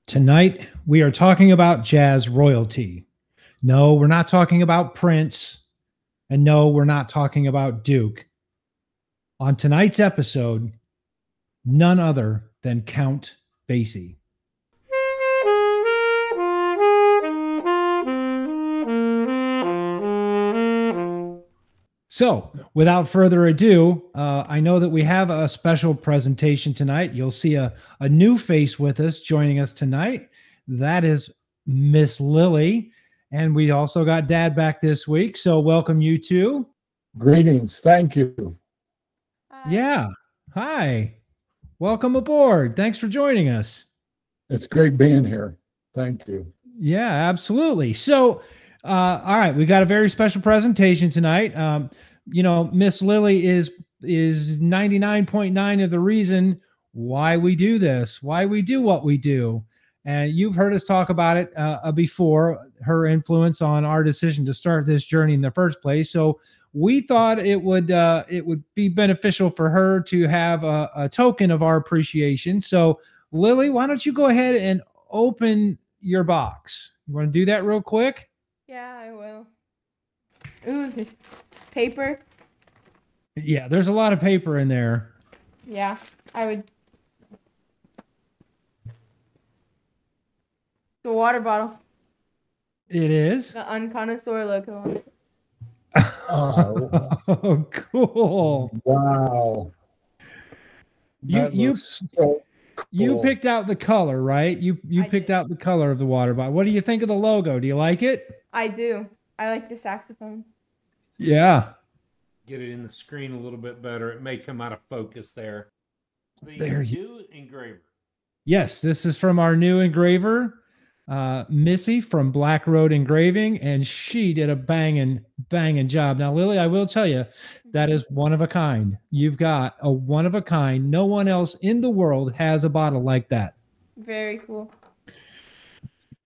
Tonight, we are talking about jazz royalty. No, we're not talking about Prince. And no, we're not talking about Duke. On tonight's episode, none other than Count Basie. So, without further ado, I know that we have a special presentation tonight. You'll see a new face with us joining us tonight. That is Miss Lily. And we also got Dad back this week. So, welcome you two. Greetings. Thank you. Hi. Yeah. Hi. Welcome aboard. Thanks for joining us. It's great being here. Thank you. Yeah, absolutely. So, all right, we got a very special presentation tonight. Miss Lily is 99.9 of the reason why we do this, why we do what we do. And you've heard us talk about it before, her influence on our decision to start this journey in the first place. So we thought it would be beneficial for her to have a token of our appreciation. So Lily, why don't you go ahead and open your box? You want to do that real quick? Yeah, I will. Ooh, this paper. Yeah, there's a lot of paper in there. Yeah, I would. The water bottle. It is. The Unconnoisseur logo on it. Oh, cool. Wow. You So you cool. picked out the color, right? You I picked did. out the color of the water bottle. What do you think of the logo? Do you like it? I do. I like the saxophone. Yeah. Get it in the screen a little bit better. It may come out of focus there. The There you- new engraver. Yes, this is from our new engraver, Missy from Black Road Engraving, and she did a banging job. Now, Lily, I will tell you, that is one of a kind. You've got a one of a kind. No one else in the world has a bottle like that. Very cool.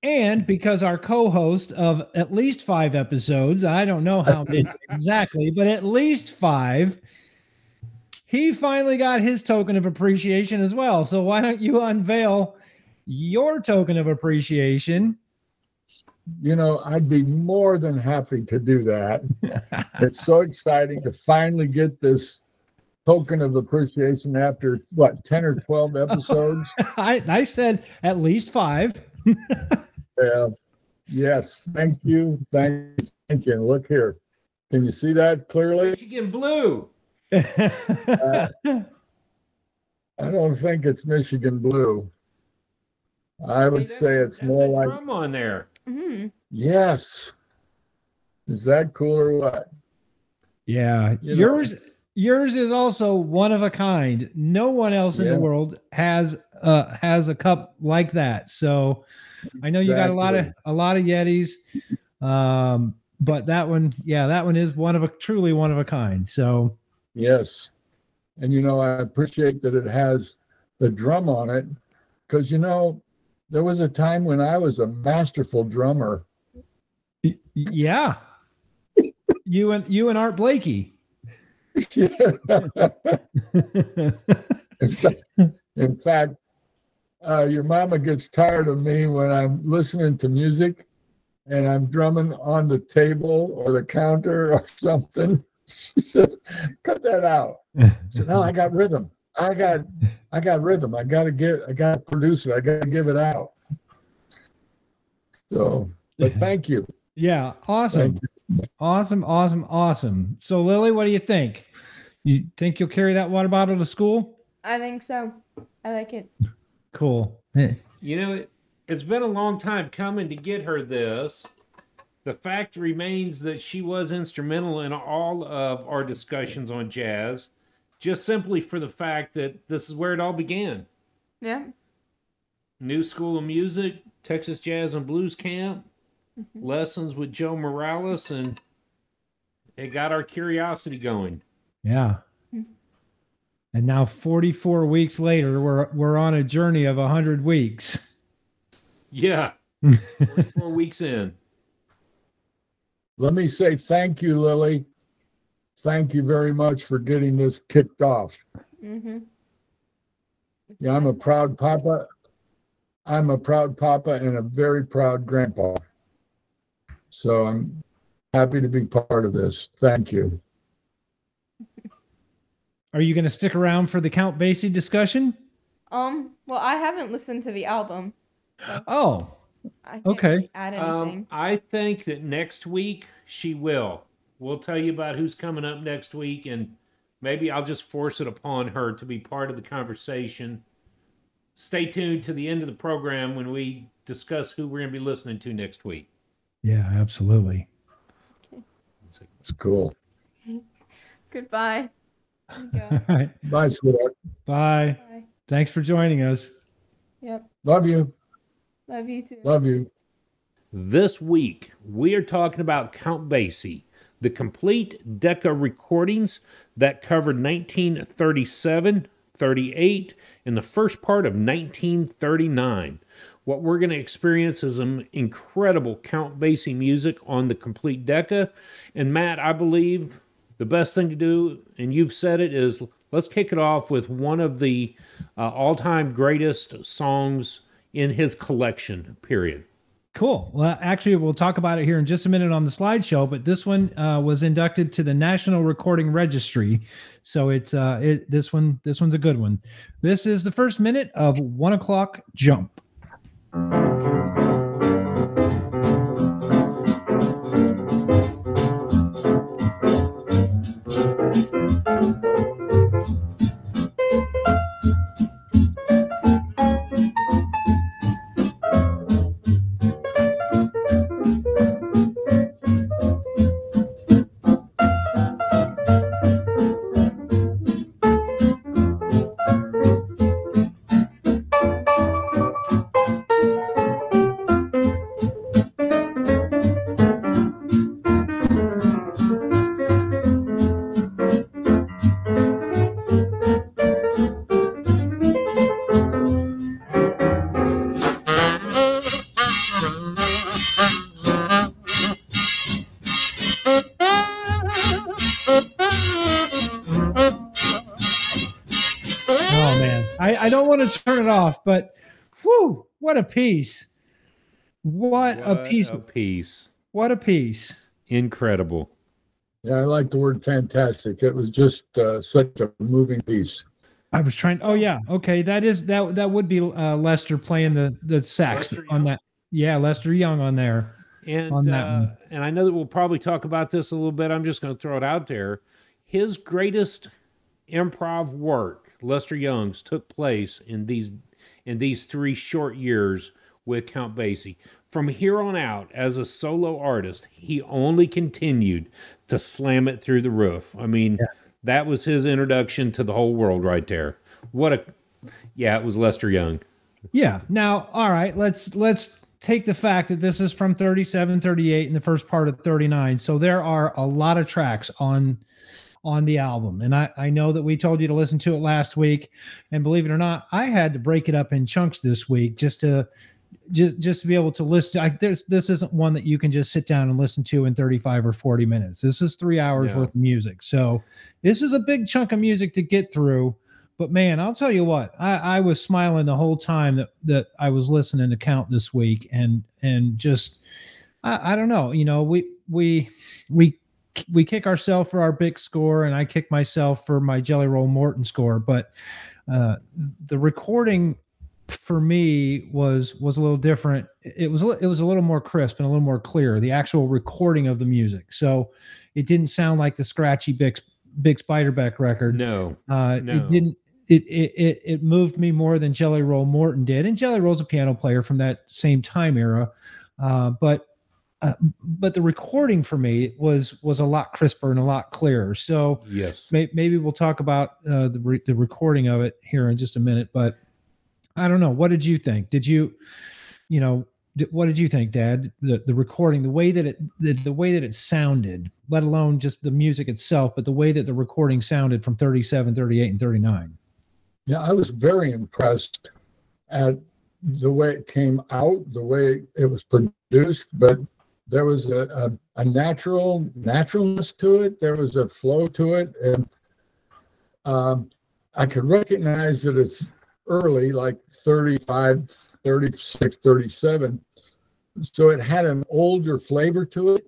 And because our co-host of at least 5 episodes, I don't know how many exactly, but at least 5, he finally got his token of appreciation as well. So why don't you unveil your token of appreciation? I'd be more than happy to do that. It's so exciting to finally get this token of appreciation after 10 or 12 episodes. I said at least 5. Yes. Thank you. Thank you. And look here. Can you see that clearly? Michigan Blue. I don't think it's Michigan Blue. I would Hey, say it's that's more a like, drum on there. Mm-hmm. yes. Is that cool or what? Yeah, You know. yours is also one of a kind. No one else in the Yeah. world has a cup like that. So I know you got a lot of Yetis, but that one is truly one of a kind. So Yes. And I appreciate that it has the drum on it because there was a time when I was a masterful drummer. yeah, you and Art Blakey. In fact, your mama gets tired of me when I'm listening to music and I'm drumming on the table or the counter or something. She says, "Cut that out." I said, "No, I got rhythm. I got rhythm. I got to produce it. I got to give it out." So, but thank you. Yeah, awesome. Thank Awesome. So Lily, what do you think? You think you'll carry that water bottle to school? I think so. I like it. Cool. It's been a long time coming to get her this. The fact remains that she was instrumental in all of our discussions on jazz, just simply for the fact that this is where it all began. Yeah. New School of Music, Texas Jazz and Blues Camp, lessons with Joe Morales, and it got our curiosity going. Yeah. And now 44 weeks later, we're on a journey of 100 weeks. Yeah, 44 weeks in. Let me say thank you, Lily. Thank you very much for getting this kicked off. Mm-hmm. Yeah, I'm a proud papa. I'm a proud papa and a very proud grandpa. So I'm happy to be part of this. Thank you. Are you going to stick around for the Count Basie discussion? Well, I haven't listened to the album. So Oh, I can't okay. really add anything. I think that next week she will. We'll tell you about who's coming up next week, and maybe I'll just force it upon her to be part of the conversation. Stay tuned to the end of the program when we discuss who we're going to be listening to next week. Yeah, absolutely. It's cool. Goodbye. All right. Bye, sweetheart. Bye. Bye. Thanks for joining us. Yep. Love you. Love you too. Love you. This week, we are talking about Count Basie, the complete Decca recordings that covered 1937, 38, and the first part of 1939. What we're going to experience is some incredible Count Basie music on the complete Decca. And Matt, I believe the best thing to do, and you've said it, is let's kick it off with one of the all-time greatest songs in his collection, period. Cool. Well, actually, we'll talk about it here in just a minute on the slideshow, but this one was inducted to the National Recording Registry. So this one's a good one. This is the first minute of 1 O'Clock Jump. Oh man, I don't want to turn it off, but whew, what a piece. What a piece. What a piece. Incredible. Yeah, I like the word fantastic. It was just such a moving piece. I was trying. Oh yeah, okay. That would be Lester playing the sax Lester on Young. that. Yeah, Lester Young on there. And On that one. and I know that we'll probably talk about this a little bit. I'm just going to throw it out there. His greatest improv work, Lester Young's, took place in these 3 short years with Count Basie. From here on out, as a solo artist, he only continued to slam it through the roof. I mean, that was his introduction to the whole world right there. It was Lester Young. Yeah. Now, all right, let's take the fact that this is from 37, 38, and the first part of 39. So there are a lot of tracks on the album. And I know that we told you to listen to it last week. And believe it or not, I had to break it up in chunks this week just to be able to listen. This isn't one that you can just sit down and listen to in 35 or 40 minutes. This is 3 hours worth of music. So this is a big chunk of music to get through. But man, I'll tell you what, I was smiling the whole time that I was listening to Count this week, and just I don't know, you know, we kick ourselves for our big score, and I kick myself for my Jelly Roll Morton score, but the recording for me was a little different. It was a little more crisp and a little more clear, the actual recording of the music. So it didn't sound like the scratchy Big Spiderbeck record. No. It didn't. It moved me more than Jelly Roll Morton did, and Jelly Roll's a piano player from that same time era. But the recording for me was a lot crisper and a lot clearer. So Yes. maybe we'll talk about the recording of it here in just a minute. But I don't know. What did you think? What did you think, Dad? The recording, the way that it sounded, let alone just the music itself, but the way that the recording sounded from 37, 38, and 39. Yeah, I was very impressed at the way it came out, the way it was produced, but there was a naturalness to it. There was a flow to it. And I could recognize that it's early, like 35, 36, 37. So it had an older flavor to it,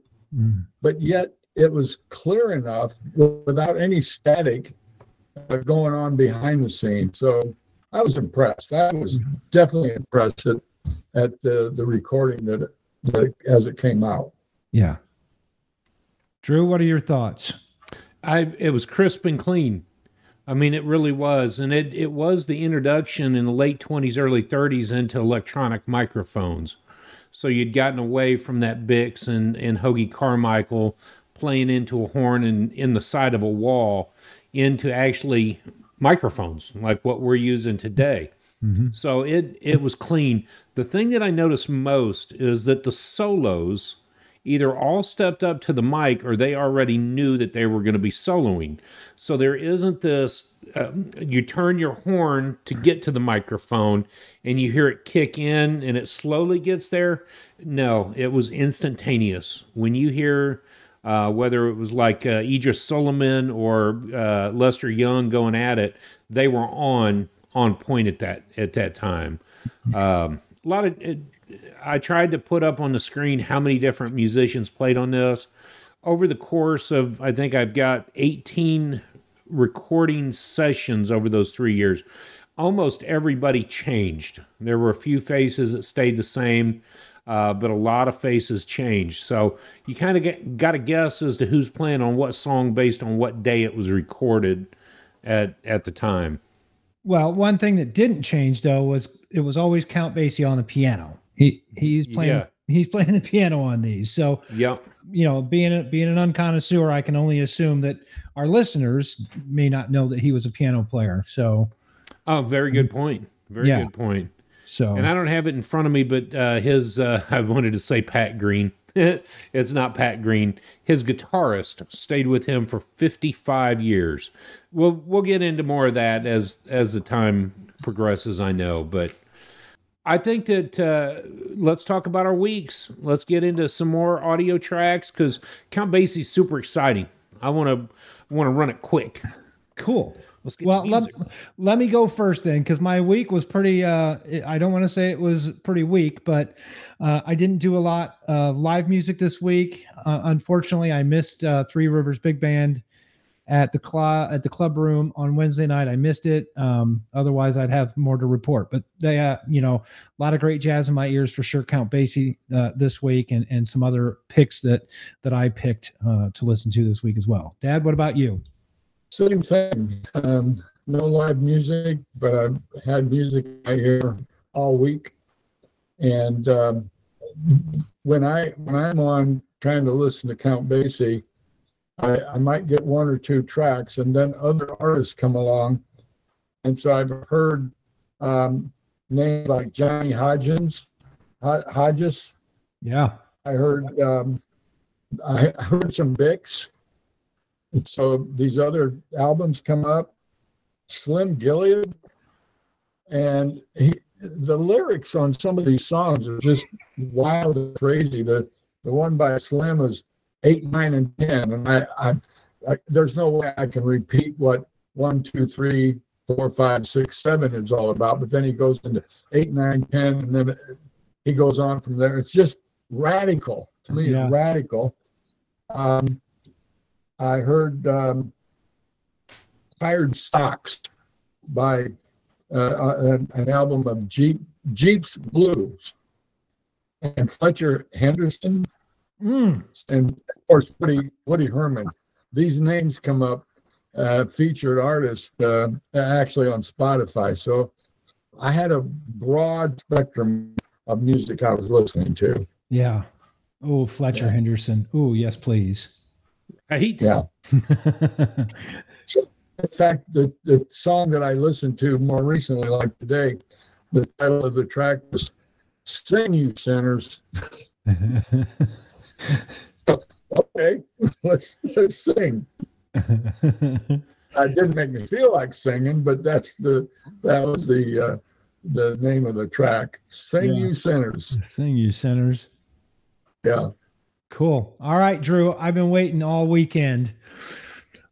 but yet it was clear enough without any static going on behind the scenes. So I was impressed. I was definitely impressed at the recording that as it came out. Yeah. Drew, what are your thoughts? It was crisp and clean. I mean, it really was. And it was the introduction in the late 20s, early 30s into electronic microphones. So you'd gotten away from that Bix and Hoagie Carmichael playing into a horn in the side of a wall into actually microphones like what we're using today. So it was clean. The thing that I noticed most is that the solos either all stepped up to the mic or they already knew that they were going to be soloing. So there isn't this, you turn your horn to get to the microphone and you hear it kick in and it slowly gets there. No, it was instantaneous. When you hear, whether it was like Idris Solomon or Lester Young going at it, they were on point at that time. A lot of I tried to put up on the screen how many different musicians played on this. Over the course of, I think I've got 18 recording sessions over those 3 years. Almost everybody changed. There were a few faces that stayed the same, but a lot of faces changed. So you kind of got to guess as to who's playing on what song based on what day it was recorded at the time. Well, one thing that didn't change though was it was always Count Basie on the piano. He's playing the piano on these. So yeah, you know, being an unconnoisseur, I can only assume that our listeners may not know that he was a piano player. So very good point. Very good point. So, and I don't have it in front of me, but his I wanted to say Pat Green. It's not Pat Green. His guitarist stayed with him for 55 years. We'll get into more of that as the time progresses, I know, but I think that let's talk about our weeks. Let's get into some more audio tracks because Count Basie's super exciting. I want to run it quick. Cool. Let's get well, let me go first then, because my week was pretty, I don't want to say it was pretty weak, but I didn't do a lot of live music this week. Unfortunately, I missed Three Rivers Big Band at the club room on Wednesday night. I missed it. Otherwise, I'd have more to report. But they, a lot of great jazz in my ears for sure. Count Basie this week, and some other picks that I picked to listen to this week as well. Dad, what about you? Same thing. No live music, but I've had music in my ear all week. And when I'm on trying to listen to Count Basie, I might get one or two tracks, and then other artists come along. And so I've heard names like Johnny Hodges. Yeah. I heard some Bix. And so these other albums come up. Slim Gilead, and the lyrics on some of these songs are just wild and crazy. The one by Slim is 8, 9, and 10, and I there's no way I can repeat what 1, 2, 3, 4, 5, 6, 7 is all about. But then he goes into 8, 9, 10, and then he goes on from there. It's just radical to me. Yeah. Radical. I heard Tired Socks by an album of Jeep's Blues, and Fletcher Henderson, and of course Woody Herman. These names come up featured artists actually on Spotify. So I had a broad spectrum of music I was listening to. Yeah. Oh, Fletcher Henderson. Oh, yes, please. Yeah. So, in fact, the song that I listened to more recently, like today, the title of the track was "Sing You Sinners." Okay, let's sing. It didn't make me feel like singing, but that was the name of the track. "Sing You Sinners." Sing You Sinners. Yeah. Cool. All right, Drew. I've been waiting all weekend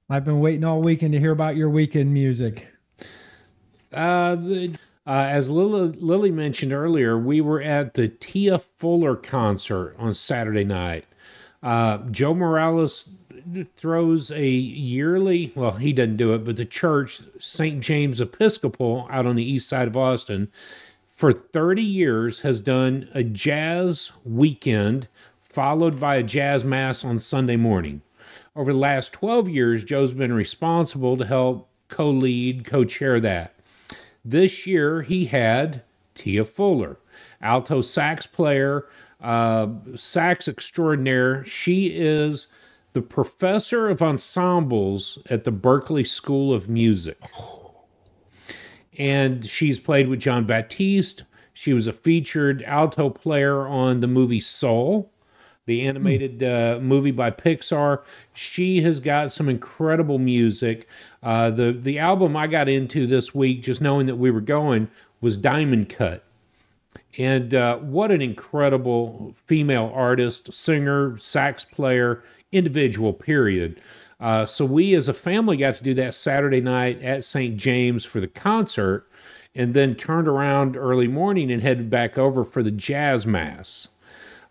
to hear about your weekend music. As Lily mentioned earlier, we were at the Tia Fuller concert on Saturday night. Joe Morales throws a yearly, well, he doesn't do it, but the church, St. James Episcopal, out on the east side of Austin, for 30 years has done a jazz weekend followed by a jazz mass on Sunday morning. Over the last 12 years, Joe's been responsible to help co-lead, co-chair that. This year, he had Tia Fuller, alto sax player, sax extraordinaire. She is the professor of ensembles at the Berklee School of Music. And she's played with John Batiste. She was a featured alto player on the movie Soul, the animated movie by Pixar. She has got some incredible music. The album I got into this week, just knowing that we were going, was Diamond Cut. And what an incredible female artist, singer, sax player, individual, period. So we as a family got to do that Saturday night at St. James for the concert, and then turned around early morning and headed back over for the jazz mass,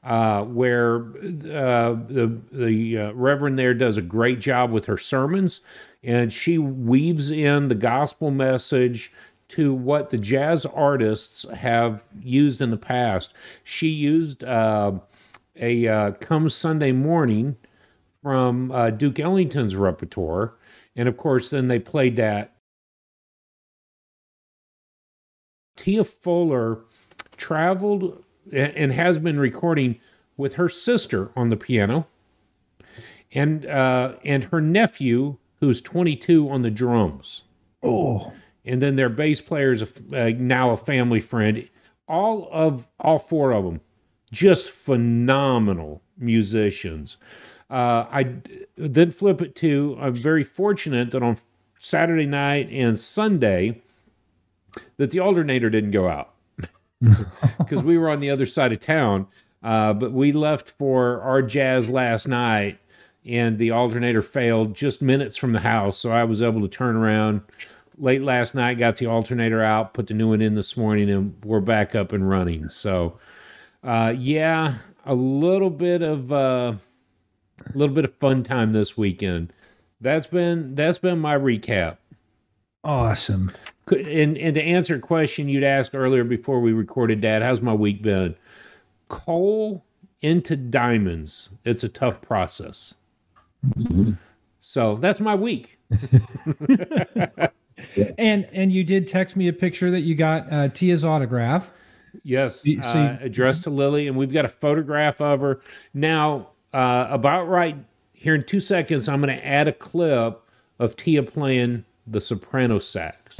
where the Reverend there does a great job with her sermons, and she weaves in the gospel message to what the jazz artists have used in the past. She used a Come Sunday Morning from Duke Ellington's repertoire, and of course then they played that. Tia Fuller traveled and has been recording with her sister on the piano, and her nephew, who's 22, on the drums. Oh. And then their bass player is now a family friend. All four of them, just phenomenal musicians. I then flip it to, I'm very fortunate that on Saturday night and Sunday that the alternator didn't go out because we were on the other side of town. But we left for our jazz last night, and the alternator failed just minutes from the house. So I was able to turn around late last night, got the alternator out, put the new one in this morning, and we're back up and running. So, yeah, a little bit of fun time this weekend. That's been my recap. Awesome. And to answer a question you'd asked earlier before we recorded, Dad, how's my week been? Coal into diamonds. It's a tough process. Mm-hmm. So that's my week. And you did text me a picture that you got Tia's autograph. Yes, addressed to Lily, and we've got a photograph of her. Now, about right here in 2 seconds, I'm going to add a clip of Tia playing the soprano sax.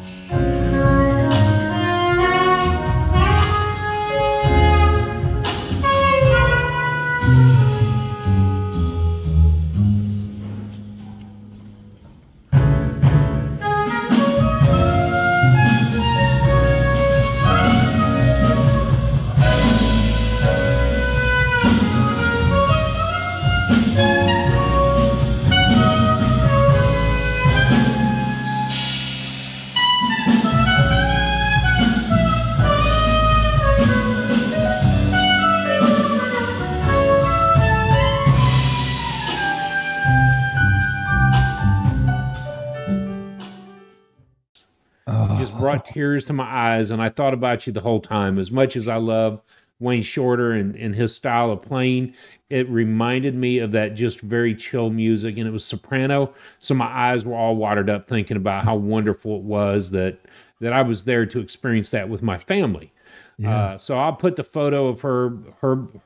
Brought tears to my eyes, and I thought about you the whole time. As much as I love Wayne Shorter and his style of playing, it reminded me of that just very chill music, and it was soprano, so my eyes were all watered up thinking about how wonderful it was that I was there to experience that with my family. Yeah. So I'll put the photo of her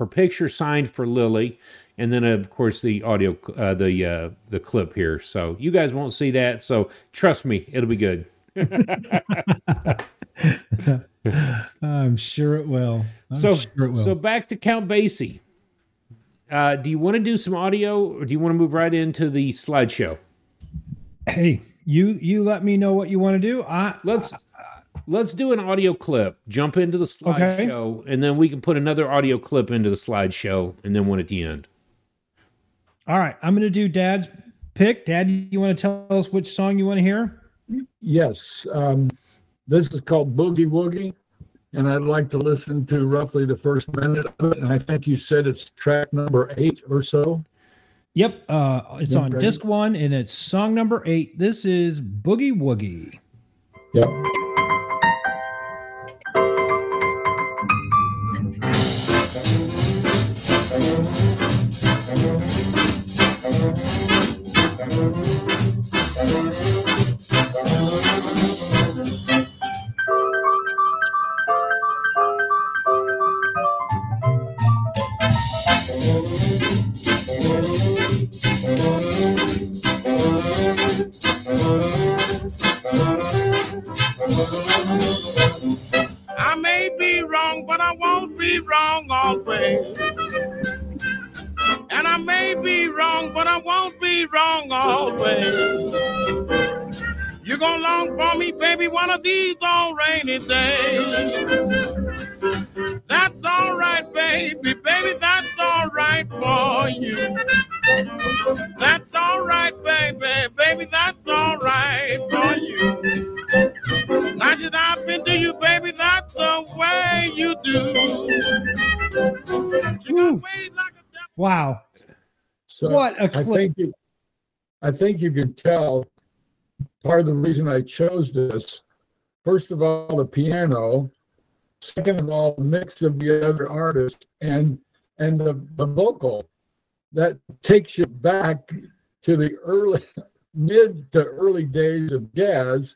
picture signed for Lily, and then of course the audio, the clip here. So you guys won't see that, so trust me, it'll be good. I'm sure it will. So back to Count Basie. Do you want to do some audio, or do you want to move right into the slideshow? Hey, you let me know what you want to do. Let's do an audio clip. Jump into the slideshow, and then we can put another audio clip into the slideshow, and then one at the end. All right, I'm going to do Dad's pick. Dad, you want to tell us which song you want to hear? Yes. This is called Boogie Woogie, and I'd like to listen to roughly the first minute of it. And I think you said it's track number 8 or so. Yep. It's on Ready? disc 1 and it's song number 8. This is Boogie Woogie. Yep. I may be wrong, but I won't be wrong always. And I may be wrong, but I won't be wrong always. You're gonna long for me, baby, one of these old rainy days. That's all right, baby, baby, that's all right for you. That's all right, baby, baby, that's all right for you. Now that I've been to you, baby, that's the way you do. You got ways like a devil. Wow. So What a clip. I think you can tell part of the reason I chose this. First of all, the piano. Second of all, the mix of the other artists and the vocal that takes you back to the mid to early days of jazz.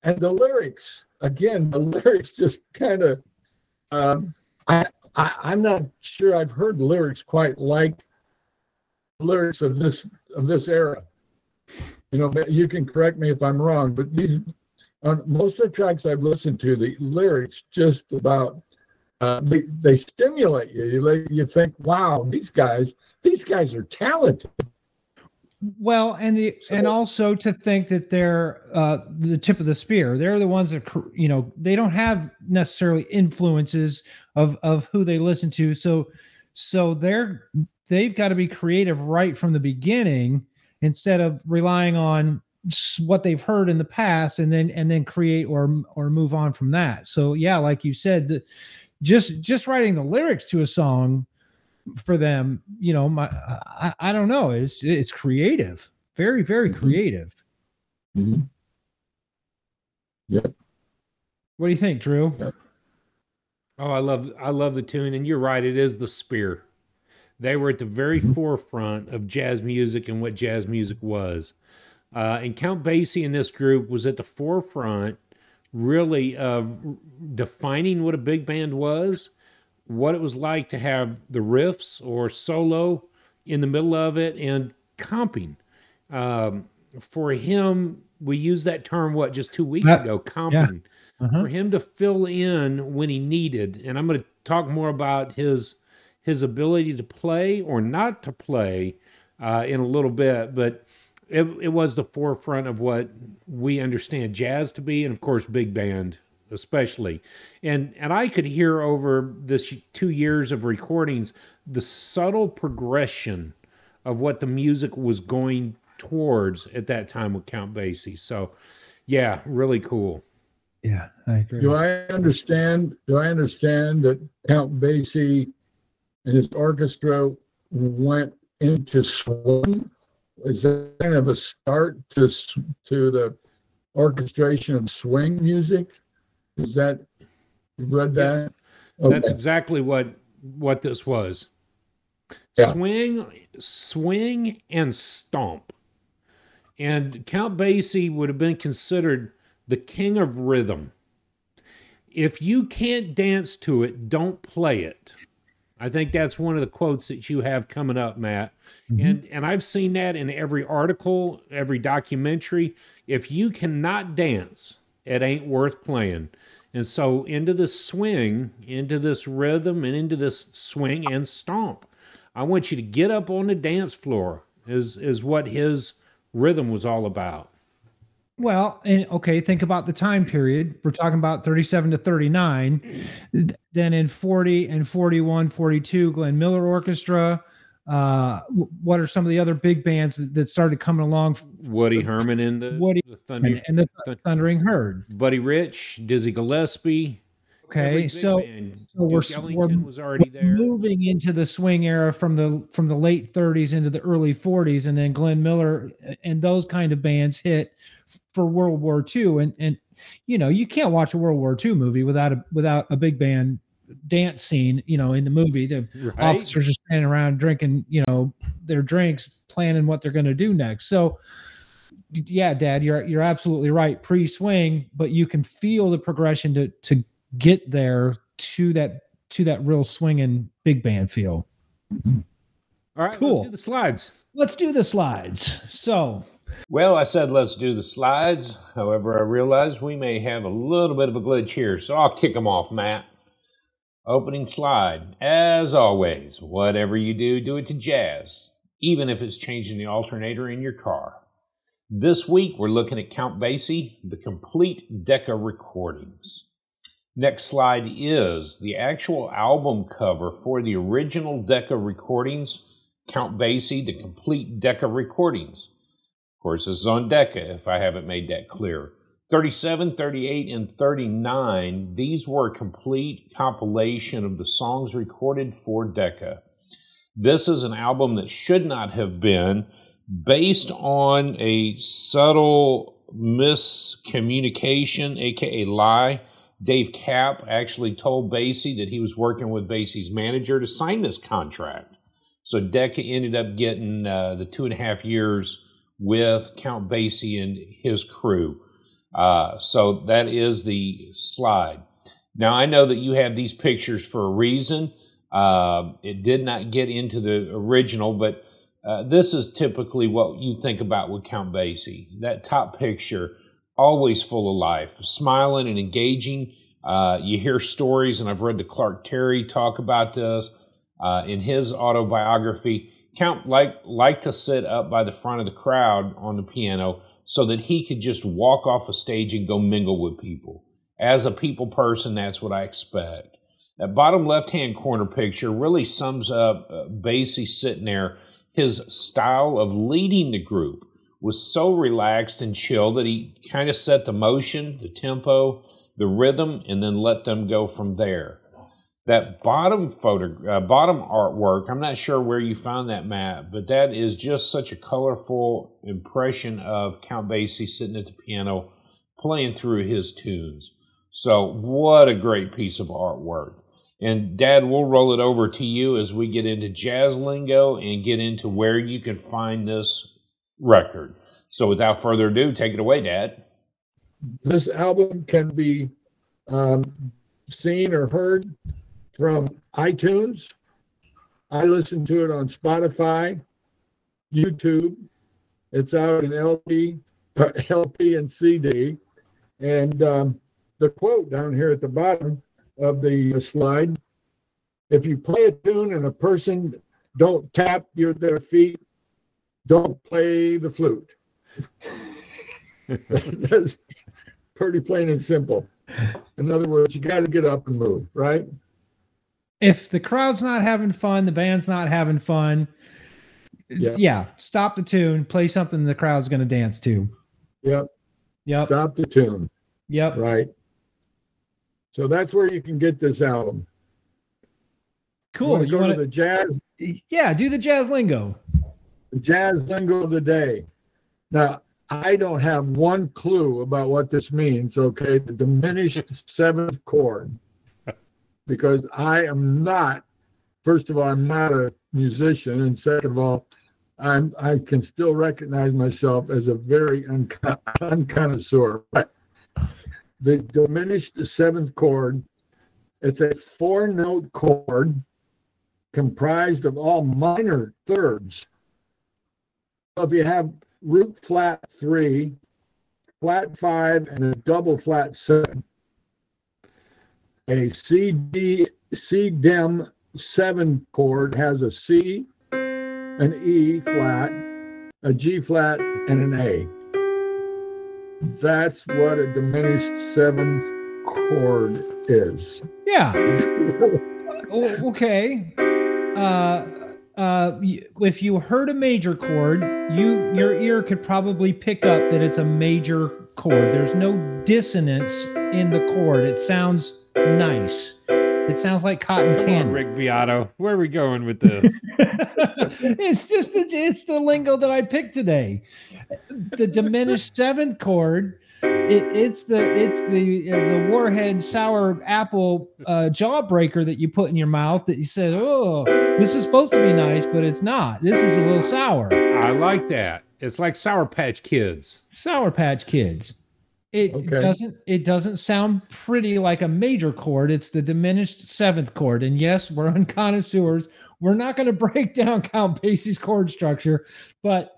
And the lyrics, again, the lyrics just kind of, I'm not sure I've heard lyrics quite like the lyrics of this era. You know, you can correct me if I'm wrong, but these, on most of the tracks I've listened to, the lyrics just about, they stimulate you. You think, wow, these guys are talented. Well, and also to think that they're the tip of the spear. They're the ones that, you know, they don't have necessarily influences of who they listen to. So they've got to be creative right from the beginning instead of relying on what they've heard in the past and then create or move on from that. So yeah, like you said, just writing the lyrics to a song for them, you know, I don't know, it's creative, very, very creative. Mm-hmm. Yep. What do you think, Drew? Yep. Oh, I love the tune, and you're right, it is the spear. They were at the very forefront of jazz music and what jazz music was. And Count Basie in this group was at the forefront, really, of defining what a big band was, what it was like to have the riffs or solo in the middle of it, and comping. For him, we used that term, just 2 weeks ago, comping. Yeah. For him to fill in when he needed, and I'm going to talk more about his ability to play or not to play in a little bit, but it was the forefront of what we understand jazz to be, and of course, big band especially. And I could hear over this 2 years of recordings the subtle progression of what the music was going towards at that time with Count Basie. So, yeah, really cool. Yeah, I agree. Do I understand that Count Basie and his orchestra went into swing? Is that kind of a start to the orchestration of swing music? Is that, you read that? Yes. Okay. That's exactly what this was. Yeah. Swing and stomp. And Count Basie would have been considered the king of rhythm. If you can't dance to it, don't play it. I think that's one of the quotes that you have coming up, Matt. Mm-hmm. And I've seen that in every article, every documentary. If you cannot dance, it ain't worth playing. And so into this swing, into this rhythm, and into this swing and stomp. I want you to get up on the dance floor is what his rhythm was all about. Well, and okay, think about the time period. We're talking about 37 to 39. Then in 40 and 41, 42, Glenn Miller Orchestra, What are some of the other big bands that started coming along? Woody Herman and the Thundering Herd. Buddy Rich, Dizzy Gillespie. Okay, so we're was already there. Moving into the swing era from the late 30s into the early 40s, and then Glenn Miller and those kind of bands hit for World War II. And you know, you can't watch a World War II movie without a big band dance scene. You know, in the movie, the officers are standing around drinking, you know, their drinks, planning what they're going to do next. So, yeah, Dad, you're absolutely right. Pre-swing, but you can feel the progression to get there to that real swinging big band feel. All right, cool. Let's do the slides. Let's do the slides. So, well, I said let's do the slides. However, I realized we may have a little bit of a glitch here, so I'll kick them off, Matt. Opening slide. As always, whatever you do, do it to jazz, even if it's changing the alternator in your car. This week, we're looking at Count Basie, the complete Decca recordings. Next slide is the actual album cover for the original Decca recordings, Count Basie, the complete Decca recordings. Of course, this is on Decca, if I haven't made that clear. 37, 38, and 39, these were a complete compilation of the songs recorded for Decca. This is an album that should not have been, based on a subtle miscommunication, aka lie. Dave Kapp actually told Basie that he was working with Basie's manager to sign this contract. So Decca ended up getting the 2.5 years with Count Basie and his crew. So that is the slide. Now, I know that you have these pictures for a reason. It did not get into the original, but this is typically what you think about with Count Basie. That top picture, always full of life, smiling and engaging. You hear stories, and I've read the Clark Terry talk about this in his autobiography. Count liked to sit up by the front of the crowd on the piano so that he could just walk off a stage and go mingle with people. As a people person, that's what I expect. That bottom left-hand corner picture really sums up Basie sitting there. His style of leading the group was so relaxed and chill that he kind of set the motion, the tempo, the rhythm, and then let them go from there. That bottom artwork, I'm not sure where you found that, Matt, but that is just such a colorful impression of Count Basie sitting at the piano playing through his tunes. So what a great piece of artwork. And Dad, we'll roll it over to you as we get into jazz lingo and get into where you can find this record. So without further ado, take it away, Dad. This album can be seen or heard from iTunes. I listen to it on Spotify, YouTube. It's out in LP and CD. And the quote down here at the bottom of the slide, if you play a tune and a person don't tap their feet, don't play the flute. That's pretty plain and simple. In other words, you got to get up and move, right? If the crowd's not having fun, the band's not having fun, yeah, stop the tune, play something the crowd's going to dance to. Yep. Stop the tune. Yep. Right. So that's where you can get this album. Cool. You want to go to the jazz? Yeah, do the jazz lingo. The jazz lingo of the day. Now, I don't have one clue about what this means, okay? The diminished seventh chord. Because I am not, first of all, I'm not a musician, and second of all, I can still recognize myself as a very unconnoisseur. But the diminished seventh chord, it's a 4-note chord comprised of all minor thirds. So if you have root flat 3, flat 5, and a double flat 7, a C-dim 7 chord has a C, an E flat, a G flat, and an A. That's what a diminished seventh chord is. Yeah. Okay. if you heard a major chord, your ear could probably pick up that it's a major chord. There's no dissonance in the chord. It sounds nice. It sounds like cotton Come on, candy. Rick Beato. Where are we going with this? It's the lingo that I picked today. The diminished seventh chord. It's the Warhead sour apple jawbreaker that you put in your mouth that you said, oh, this is supposed to be nice, but it's not. This is a little sour. I like that. It's like Sour Patch Kids. Sour Patch Kids. It doesn't sound pretty like a major chord. It's the diminished seventh chord. And yes, we're connoisseurs. We're not going to break down Count Basie's chord structure, but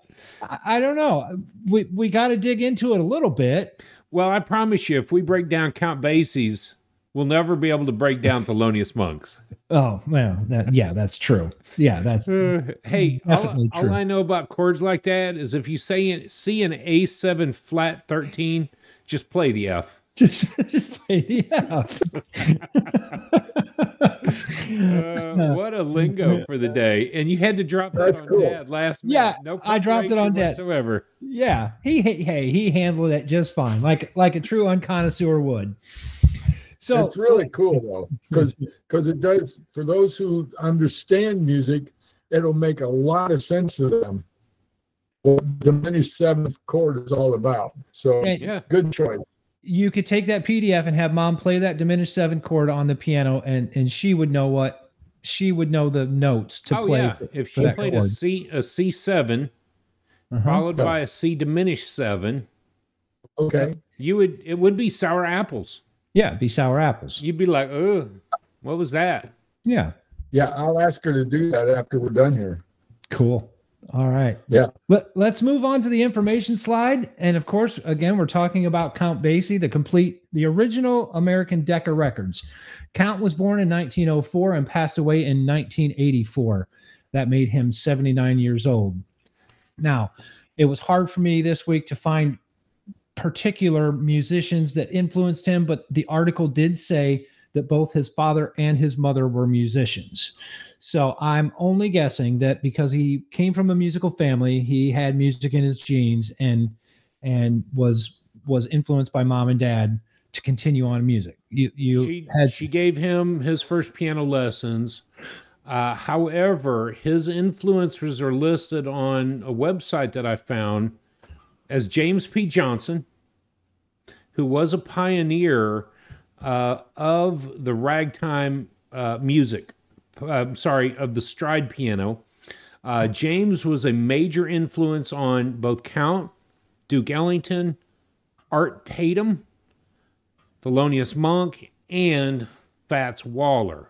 I don't know. We got to dig into it a little bit. Well, I promise you, if we break down Count Basie's, we'll never be able to break down Thelonious Monk's. Oh, well, that's true. Yeah, that's hey, definitely all true. I know about chords like that is if you see an A7 flat 13, just play the F. Just play the F. What a lingo for the day. And you had to drop that on Dad last minute. Yeah, No I dropped it on Dad whatsoever. Yeah, he handled it just fine, like a true unconnoisseur would. So it's really cool though, because it does, for those who understand music, it'll make a lot of sense to them what the diminished seventh chord is all about. So Yeah. good choice. you could take that PDF and have Mom play that diminished seventh chord on the piano, and she would know the notes to play. Yeah. If she played a C7 followed by a C diminished 7, Okay. it would be Sour Apples. Yeah, it'd be Sour Apples. You'd be like, oh, what was that? Yeah, Yeah, I'll ask her to do that after we're done here. cool. All right. Yeah. Let's move on to the information slide. And of course, again, we're talking about Count Basie, the original American Decca Records. Count was born in 1904 and passed away in 1984. That made him 79 years old. Now, it was hard for me this week to find particular musicians that influenced him, but the article did say that both his father and his mother were musicians. So I'm only guessing that because he came from a musical family, he had music in his genes and was influenced by Mom and Dad to continue on music. She gave him his first piano lessons. However, his influences are listed on a website that I found as James P. Johnson, who was a pioneer of the ragtime music. Of the stride piano. James was a major influence on both Count, Duke Ellington, Art Tatum, Thelonious Monk, and Fats Waller,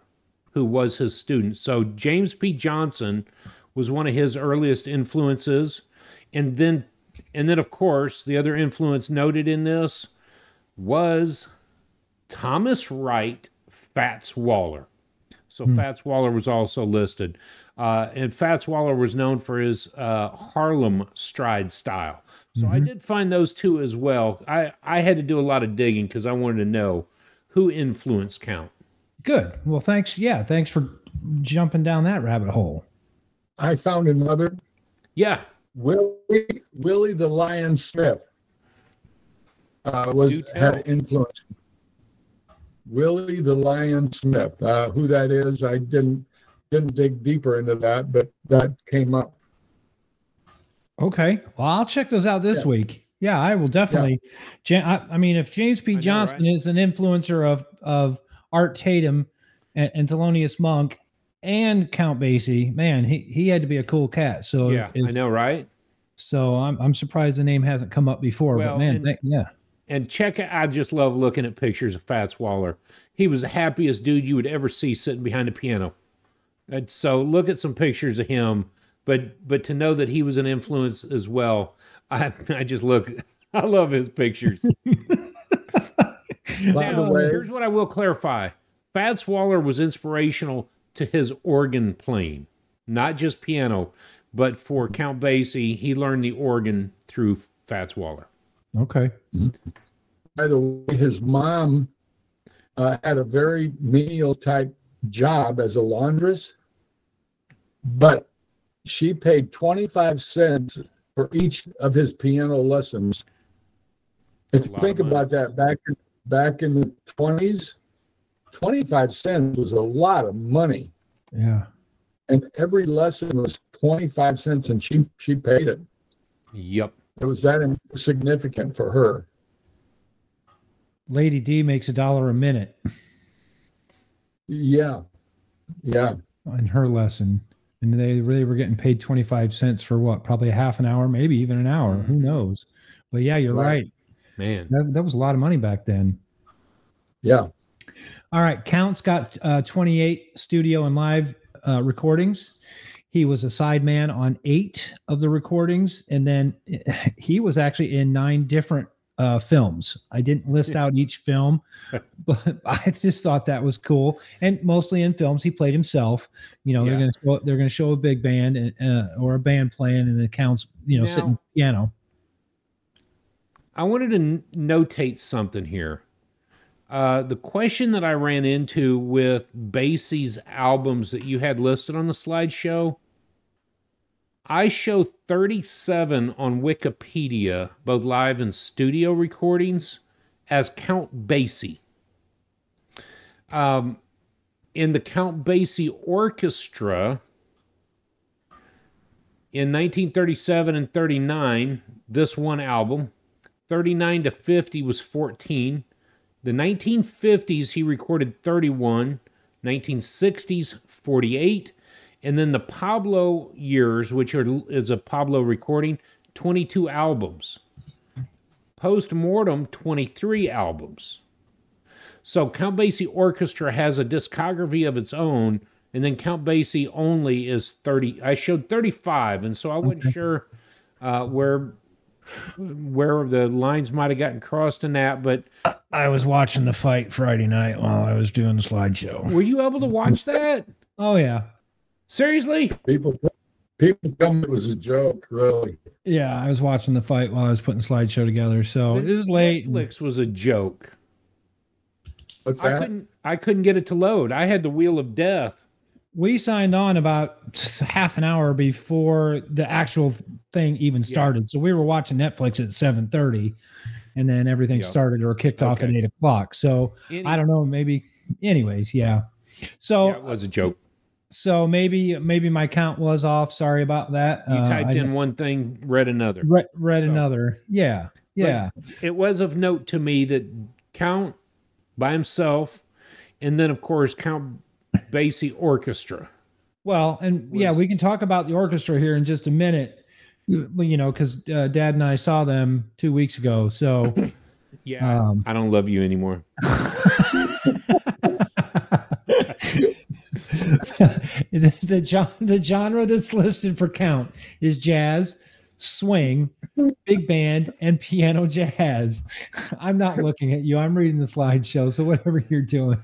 who was his student. So James P. Johnson was one of his earliest influences. And then of course, the other influence noted in this was Thomas Wright Fats Waller. So Fats Waller was also listed. And Fats Waller was known for his Harlem stride style. So I did find those two as well. I had to do a lot of digging because I wanted to know who influenced Count. Good. Well, thanks. Yeah, thanks for jumping down that rabbit hole. I found another. Yeah. Willie the Lion Smith had influence. Willie the Lion Smith. Who that is, I didn't dig deeper into that, but that came up. Okay. Well, I'll check those out this week. Yeah, I will definitely. Yeah. I mean, if James P. Johnson is an influencer of Art Tatum and Thelonious Monk and Count Basie, man, he had to be a cool cat. So yeah, I know, right? So I'm surprised the name hasn't come up before. Well, but man, yeah. And I just love looking at pictures of Fats Waller. He was the happiest dude you would ever see sitting behind a piano. And so look at some pictures of him, but to know that he was an influence as well, I love his pictures. By the way, here's what I will clarify. Fats Waller was inspirational to his organ playing, not just piano, but for Count Basie, he learned the organ through Fats Waller. Okay. By the way, his mom had a very menial type job as a laundress, but she paid 25 cents for each of his piano lessons. If you think about that, back in the 20s, 25 cents was a lot of money. Yeah. And every lesson was 25 cents, and she paid it. Yep. It was that significant for her. Lady D makes $1 a minute Yeah. Yeah. on her lesson. And they were getting paid 25 cents for what? Probably a half an hour, maybe even an hour. Who knows? But yeah, you're right. Man. That was a lot of money back then. Yeah. All right. Count's got 28 studio and live recordings. He was a sideman on 8 of the recordings. And then he was actually in 9 different films. I didn't list out each film, but I just thought that was cool. And mostly in films, he played himself. You know, they're going to show a big band or a band playing, and the Count's, sitting piano. I wanted to notate something here. The question that I ran into with Basie's albums that you had listed on the slideshow, I show 37 on Wikipedia, both live and studio recordings, as Count Basie. In the Count Basie Orchestra, in 1937 and 39, this one album, 39 to 50 was 14. The 1950s, he recorded 31, 1960s, 48, and then the Pablo years, which is a Pablo recording, 22 albums. Post-mortem, 23 albums. So Count Basie Orchestra has a discography of its own, and then Count Basie only is 30. I showed 35, and so I wasn't sure where the lines might have gotten crossed in that, but I was watching the fight Friday night while I was doing the slideshow. Were you able to watch that? Oh, yeah. Seriously? People tell me it was a joke, really. Yeah, I was watching the fight while I was putting the slideshow together, so it was late. Netflix was a joke. What's that? I couldn't get it to load. I had the Wheel of Death. We signed on about half an hour before the actual thing even started. So we were watching Netflix at 7:30, and then everything started or kicked off at 8 o'clock. So I don't know, maybe. Anyways, yeah. So it was a joke. So maybe my count was off. Sorry about that. You typed in one thing, read another. Read another. Yeah. Yeah. But it was of note to me that Count by himself, and then of course Count Basie Orchestra. Well, and we can talk about the orchestra here in just a minute, because Dad and I saw them 2 weeks ago. So I don't love you anymore. The genre that's listed for Count is jazz, swing, big band, and piano jazz. I'm not looking at you. I'm reading the slideshow. So whatever you're doing.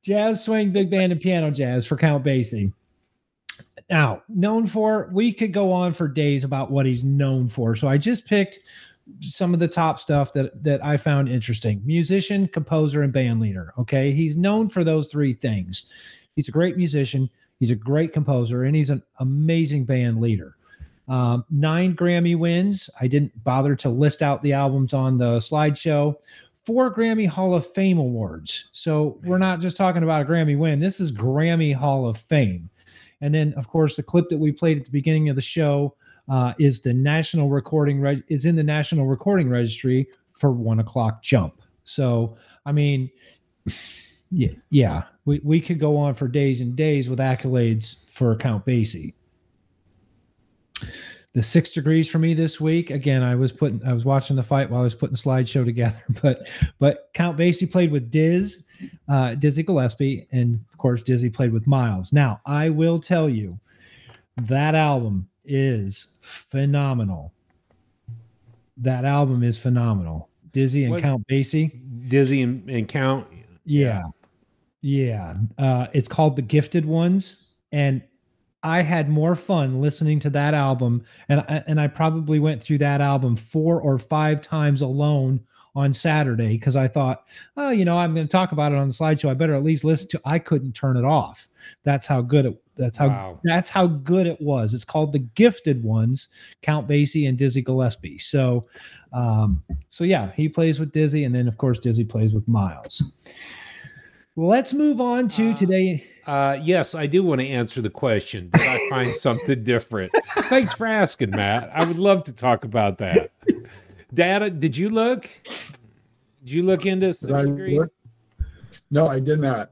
Jazz, swing, big band, and piano jazz for Count Basie. Now, we could go on for days about what he's known for. So I just picked some of the top stuff that I found interesting. Musician, composer, and band leader. Okay. He's known for those 3 things. He's a great musician. He's a great composer, and he's an amazing band leader. 9 Grammy wins. I didn't bother to list out the albums on the slideshow. 4 Grammy Hall of Fame awards. So we're not just talking about a Grammy win. This is Grammy Hall of Fame. And then, of course, the clip that we played at the beginning of the show is in the National Recording Registry for 1 O'Clock Jump. So, I mean, we could go on for days and days with accolades for Count Basie. The 6 degrees for me this week. Again, I was watching the fight while I was putting the slideshow together. But Count Basie played with Dizzy Gillespie, and of course Dizzy played with Miles. Now, I will tell you, that album is phenomenal. That album is phenomenal. Dizzy and Count Basie. Dizzy and Count. Yeah. It's called The Gifted Ones, and I had more fun listening to that album, and I probably went through that album 4 or 5 times alone on Saturday because I thought, oh, I'm going to talk about it on the slideshow. I better at least listen to. I couldn't turn it off. That's how good it. Wow. That's how good it was. It's called The Gifted Ones, Count Basie and Dizzy Gillespie. So yeah, he plays with Dizzy, and then of course Dizzy plays with Miles. Well, let's move on to today. Yes, I do want to answer the question. Did I find something different? Thanks for asking, Matt. I would love to talk about that. Dad, did you look? Did you look into Sixth Degree? No, I did not.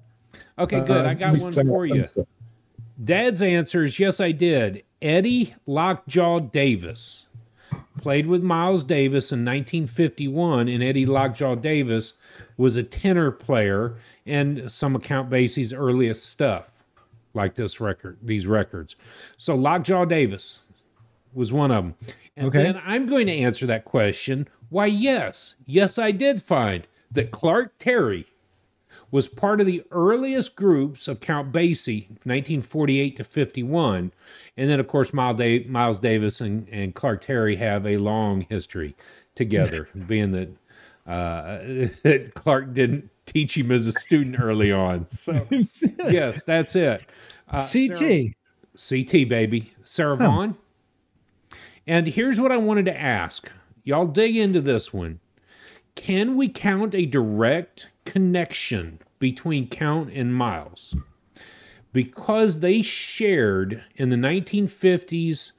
Okay, good. I got one for you. Dad's answer is yes, I did. Eddie Lockjaw Davis played with Miles Davis in 1951, and Eddie Lockjaw Davis was a tenor player in some of Count Basie's earliest stuff, like these records. So Lockjaw Davis was one of them. And then I'm going to answer that question. Why, yes, I did find that Clark Terry was part of the earliest groups of Count Basie, 1948 to 51. And then, of course, Miles Davis and Clark Terry have a long history together, being that Clark didn't teach him as a student early on. So, yes, that's it. CT, baby. Sarah Vaughn. And here's what I wanted to ask. Y'all dig into this one. Can we count a direct connection between Count and Miles? Because they shared in the 1950s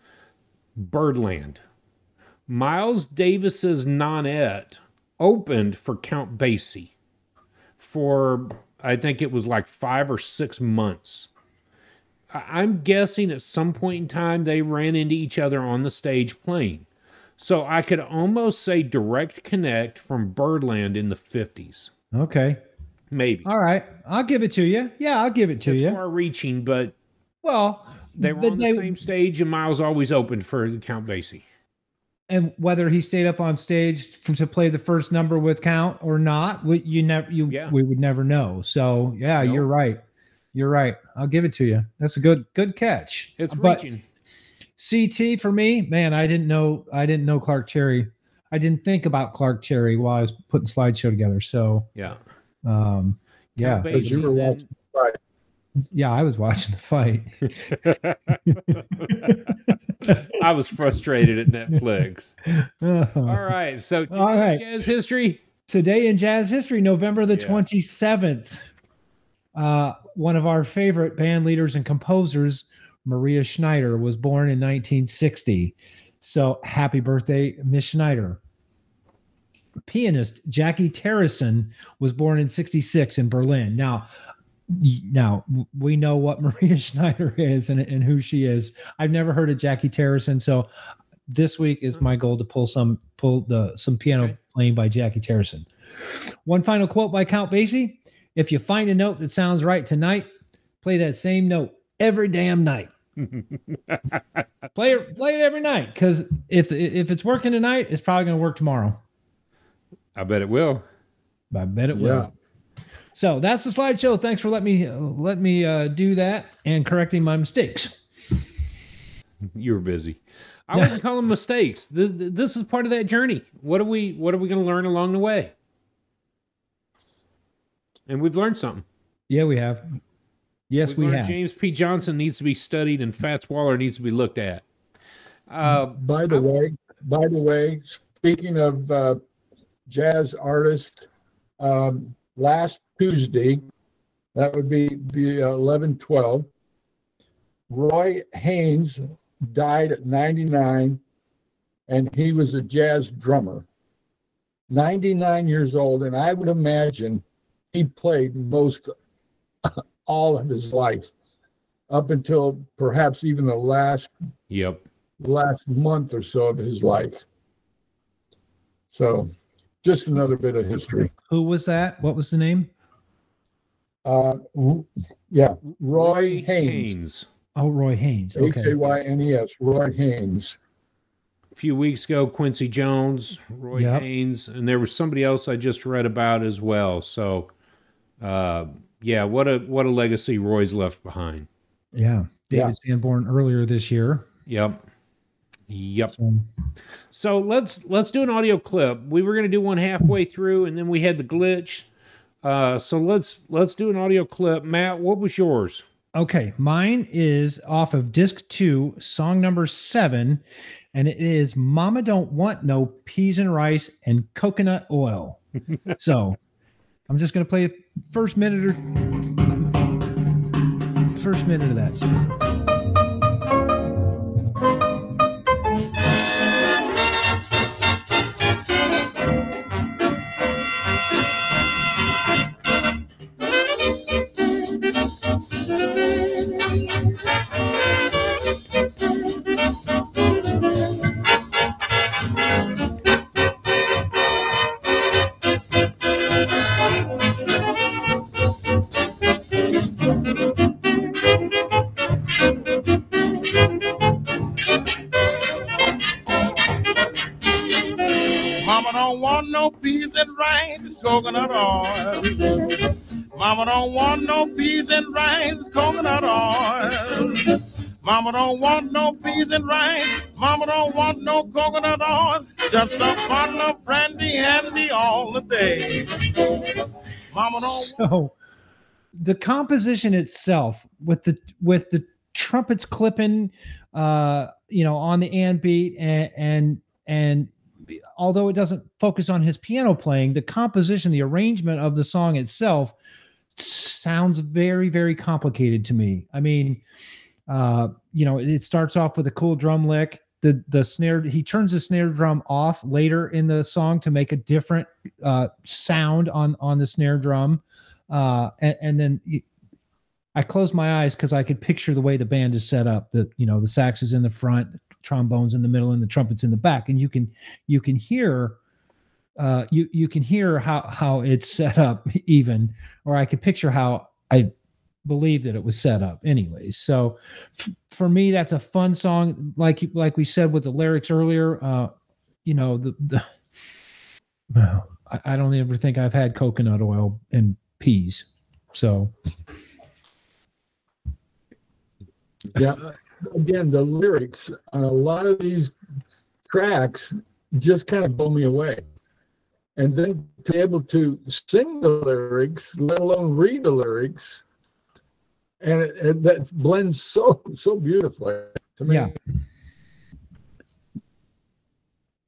Birdland. Miles Davis's Nonette opened for Count Basie for, I think it was like 5 or 6 months. I'm guessing at some point in time they ran into each other on the stage playing. So I could almost say direct connect from Birdland in the 50s. Okay. Maybe. All right. I'll give it to you. Yeah, I'll give it to you. It's far reaching, but they were on the same stage, and Miles always opened for Count Basie. And whether he stayed up on stage to play the first number with Count or not, we would never know. So yeah, You're right. You're right. I'll give it to you. That's a good catch. It's reaching. CT for me, man, I didn't know Clark Terry. I didn't think about Clark Terry while I was putting slideshow together. So yeah. Yeah. You were watching the fight. Yeah, I was watching the fight. I was frustrated at Netflix. All right. So today in jazz history. Today in jazz history, November the 27th. One of our favorite band leaders and composers, Maria Schneider, was born in 1960. So happy birthday, Miss Schneider. Pianist Jackie Terrasson was born in 1966 in Berlin. Now we know what Maria Schneider is and who she is. I've never heard of Jackie Terrasson, so this week is my goal to pull some piano playing by Jackie Terrasson. One final quote by Count Basie: "If you find a note that sounds right tonight, play that same note every damn night." Play it every night, because if it's working tonight, it's probably going to work tomorrow. I bet it will. I bet it will. So that's the slideshow. Thanks for letting me do that and correcting my mistakes. You were busy. I wouldn't call them mistakes. This is part of that journey. What are we going to learn along the way? And we've learned something. Yeah, we have. Yes, we have. James P. Johnson needs to be studied, and Fats Waller needs to be looked at. By the way, speaking of jazz artists, last Tuesday, that would be 11/12, Roy Haynes died at 99, and he was a jazz drummer. 99 years old, and I would imagine he played all of his life, up until perhaps even the last month or so of his life. So just another bit of history. Who was that? What was the name? Roy Haynes. Oh, Roy Haynes. Okay. Haynes, Roy Haynes. A few weeks ago, Quincy Jones, Roy Haynes, and there was somebody else I just read about as well. So, what a legacy Roy's left behind. Yeah, David Sanborn earlier this year. Yep. Yep. So, So let's do an audio clip. We were going to do one halfway through, and then we had the glitch. So let's do an audio clip. Matt, what was yours? okay, mine is off of disc 2, song number 7, and it is "Mama Don't Want No Peas and Rice and Coconut Oil." So I'm just going to play the first minute of that song. Mama don't want no peas and rice, it's coconut oil. Mama don't want no peas and rice, it's coconut oil. Mama don't want no peas and rice. Mama don't want no coconut oil. Just a bottle of brandy handy all the day. Mama don't. So the composition itself with the trumpets clipping on the and beat and although it doesn't focus on his piano playing, the composition, the arrangement of the song itself sounds very, very complicated to me. I mean, it starts off with a cool drum lick. The snare, he turns the snare drum off later in the song to make a different sound on the snare drum. And then I closed my eyes because I could picture the way the band is set up. The sax is in the front, trombones in the middle, and the trumpets in the back, and you can hear you can hear how it's set up, even, or I could picture how I believe that it was set up anyways. So for me, that's a fun song, like we said with the lyrics earlier. I don't ever think I've had coconut oil and peas. So Yeah. Again, the lyrics on a lot of these tracks just kind of blow me away. And then to be able to sing the lyrics, let alone read the lyrics, and that blends so beautifully to me.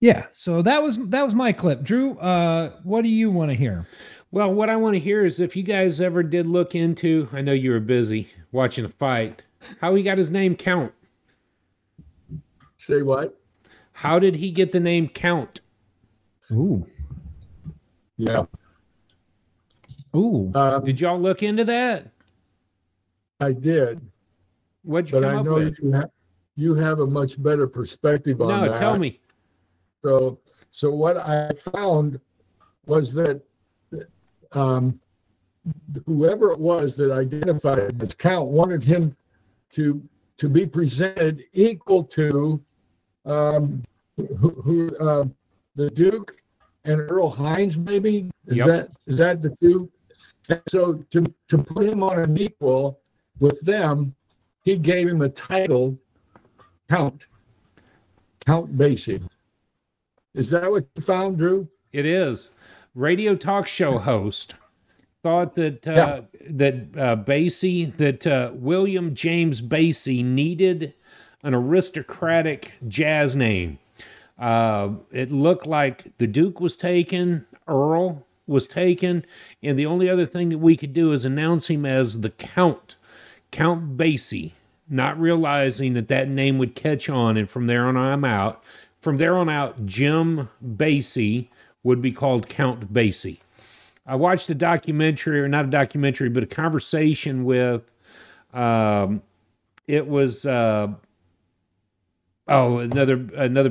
Yeah. So that was my clip. Drew, what do you want to hear? Well, what I want to hear is if you guys ever did look into, I know you were busy watching a fight, how he got his name Count. Say what? How did he get the name Count? Ooh. Yeah. Ooh. Did y'all look into that? I did. What'd you But come I up know with? you have a much better perspective on that. No, tell me. So what I found was that whoever it was that identified him as Count wanted him to be presented equal to the Duke and Earl Hines, maybe. Is that the two? And so to put him on an equal with them, he gave him a title, Count Basie. Is that what you found, Drew? It is. Radio talk show host thought that William James Basie needed an aristocratic jazz name. It looked like the Duke was taken, Earl was taken, and the only other thing that we could do is announce him as the Count Basie, not realizing that name would catch on, and from there on out, Jim Basie would be called Count Basie. I watched a documentary, or not a documentary, but a conversation with, another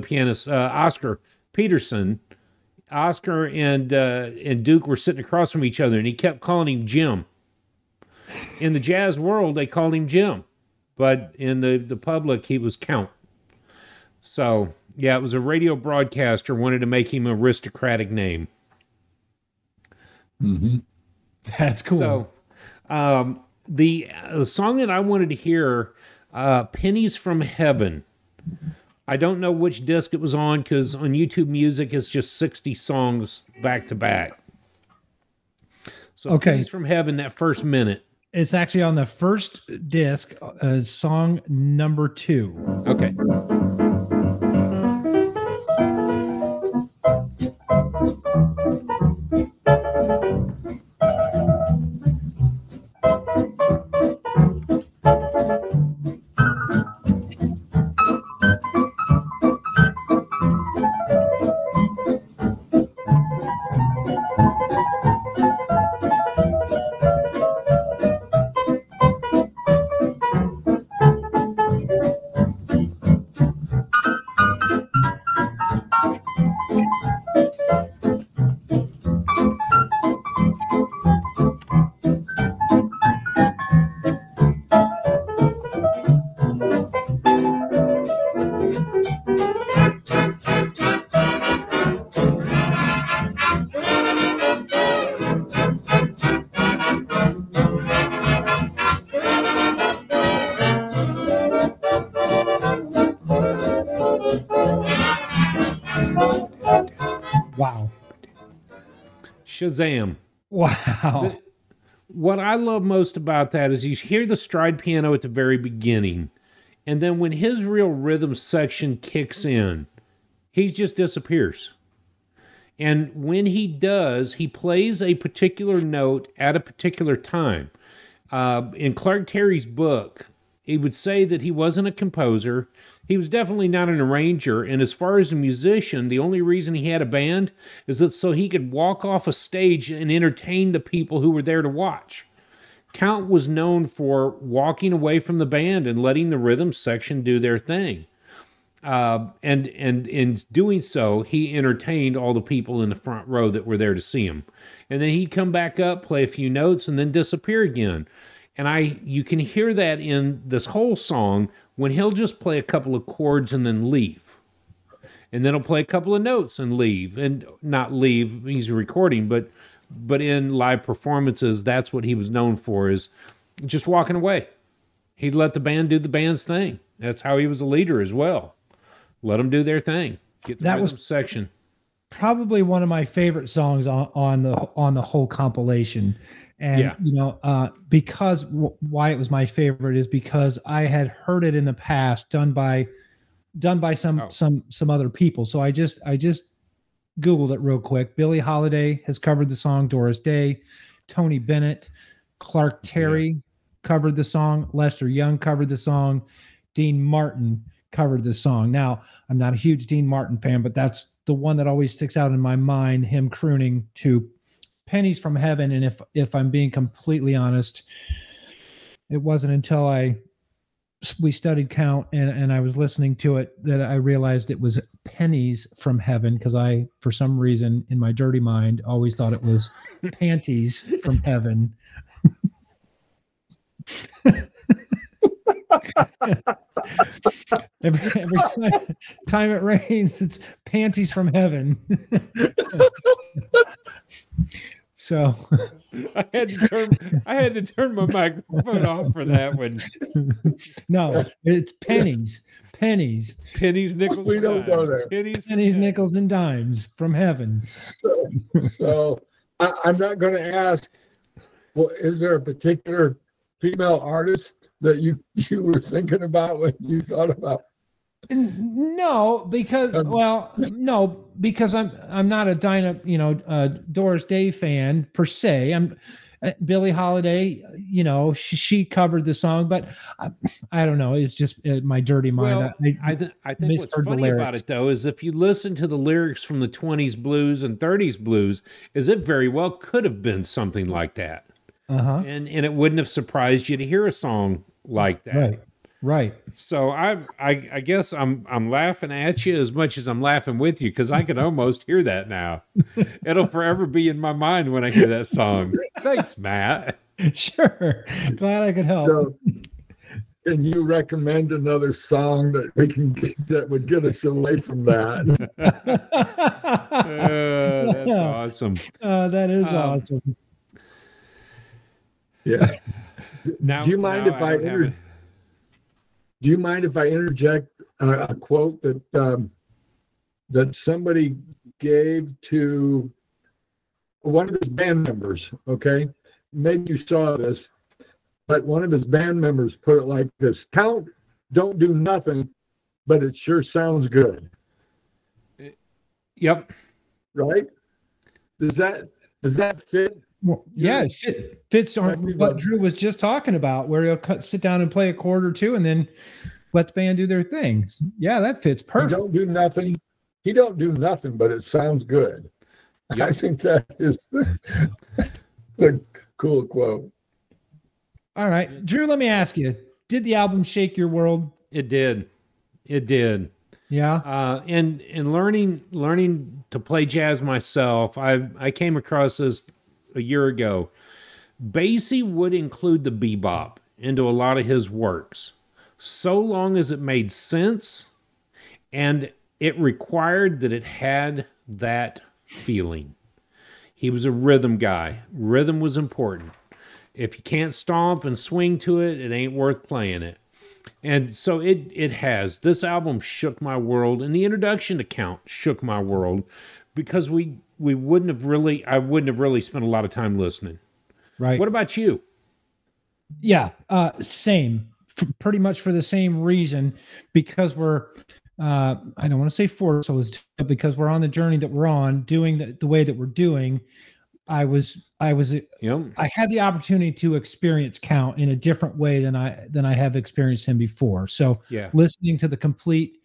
pianist, Oscar Peterson. Oscar and Duke were sitting across from each other, and he kept calling him Jim. In the jazz world, they called him Jim, but in the public, he was Count. So, yeah, it was a radio broadcaster wanted to make him an aristocratic name. Mm-hmm. That's cool. So, the song that I wanted to hear, Pennies from Heaven, I don't know which disc it was on because on YouTube Music it's just 60 songs back to back. So Okay. Pennies from Heaven, that first minute. It's actually on the first disc, song number 2. Okay. Wow. Shazam. Wow. What I love most about that is you hear the stride piano at the very beginning, and then when his real rhythm section kicks in, he just disappears. And when he does, he plays a particular note at a particular time. In Clark Terry's book, he would say that he wasn't a composer. He was definitely not an arranger. And as far as a musician, the only reason he had a band is that so he could walk off a stage and entertain the people who were there to watch. Count was known for walking away from the band and letting the rhythm section do their thing. And in doing so, he entertained all the people in the front row that were there to see him. And then he'd come back up, play a few notes, and then disappear again. And you can hear that in this whole song when he'll just play a couple of chords and then leave. And then he'll play a couple of notes and leave. And not leave, he's recording, but in live performances, that's what he was known for, is just walking away. He'd let the band do the band's thing. That's how he was a leader as well. Let them do their thing. Get the rhythm section. Probably one of my favorite songs on the whole compilation. And Yeah. you know, because why it was my favorite is because I had heard it in the past done by some other people. So I just Googled it real quick. Billie Holiday has covered the song. Doris Day, Tony Bennett, Clark Terry covered the song. Lester Young covered the song. Dean Martin covered the song. Now, I'm not a huge Dean Martin fan, but that's the one that always sticks out in my mind, him crooning to Pennies from Heaven. And if I'm being completely honest, it wasn't until we studied Count and I was listening to it that I realized it was Pennies from Heaven, because I, for some reason, in my dirty mind, always thought it was Panties from Heaven. every time it rains, it's Panties from Heaven. So I had to turn my microphone off for that one. no, it's pennies, nickels, We don't go there. pennies, nickels, and dimes from heaven. So I'm not going to ask, well, is there a particular female artist that you were thinking about when you thought about? No, because I'm not a Doris Day fan per se. I'm Billie Holiday. She covered the song, but I don't know. It's just my dirty mind. Well, I think what's funny about it though is if you listen to the lyrics from the 20s blues and 30s blues, is it very well could have been something like that. And it wouldn't have surprised you to hear a song like that. Right. So I guess I'm laughing at you as much as I'm laughing with you, because I can almost hear that now. It'll forever be in my mind when I hear that song. Thanks, Matt. Sure. Glad I could help. So, can you recommend another song that we can get that would get us away from that? That's awesome. That is awesome. Yeah. Now, Do you mind if I Do you mind if I interject a quote that somebody gave to one of his band members? Okay, maybe you saw this, but one of his band members put it like this: "Count don't do nothing, but it sure sounds good." Yep. Right? Does that fit? Well, yeah, it fits on Exactly what what- Drew was just talking about, where he'll sit down and play a chord or two, and then let the band do their things. Yeah, that fits He perfect. don't do nothing. He don't do nothing, but it sounds good. I think that is a cool quote. All right, Drew, let me ask you: did the album shake your world? It did. It did. Yeah. And learning to play jazz myself, I came across this a year ago. Basie would include the bebop into a lot of his works, so long as it made sense and it required that it had that feeling. He was a rhythm guy. Rhythm was important. If you can't stomp and swing to it, it ain't worth playing it. And so it has. This album shook my world, and the introduction to Count shook my world because I wouldn't have really spent a lot of time listening. Right. What about you? Yeah. Same. Pretty much for the same reason, because we're I don't want to say forced, but because we're on the journey that we're on, doing the way that we're doing. I had the opportunity to experience Count in a different way than I have experienced him before. So Yeah. listening to the complete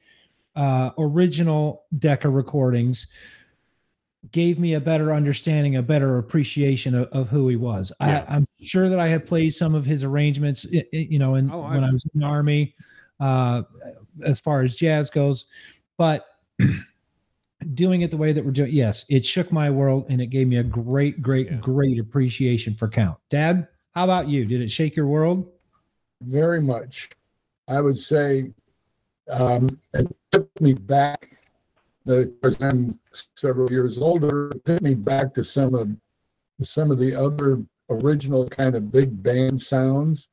original Decca recordings gave me a better understanding, a better appreciation of who he was. Yeah. I'm sure that I had played some of his arrangements, when I was in the Army, as far as jazz goes, but doing it the way that we're doing, yes, it shook my world, and it gave me a great appreciation for Count. Dad, how about you? Did it shake your world? Very much. I would say it took me back, because I'm several years older, it took me back to some of the other original kind of big band sounds.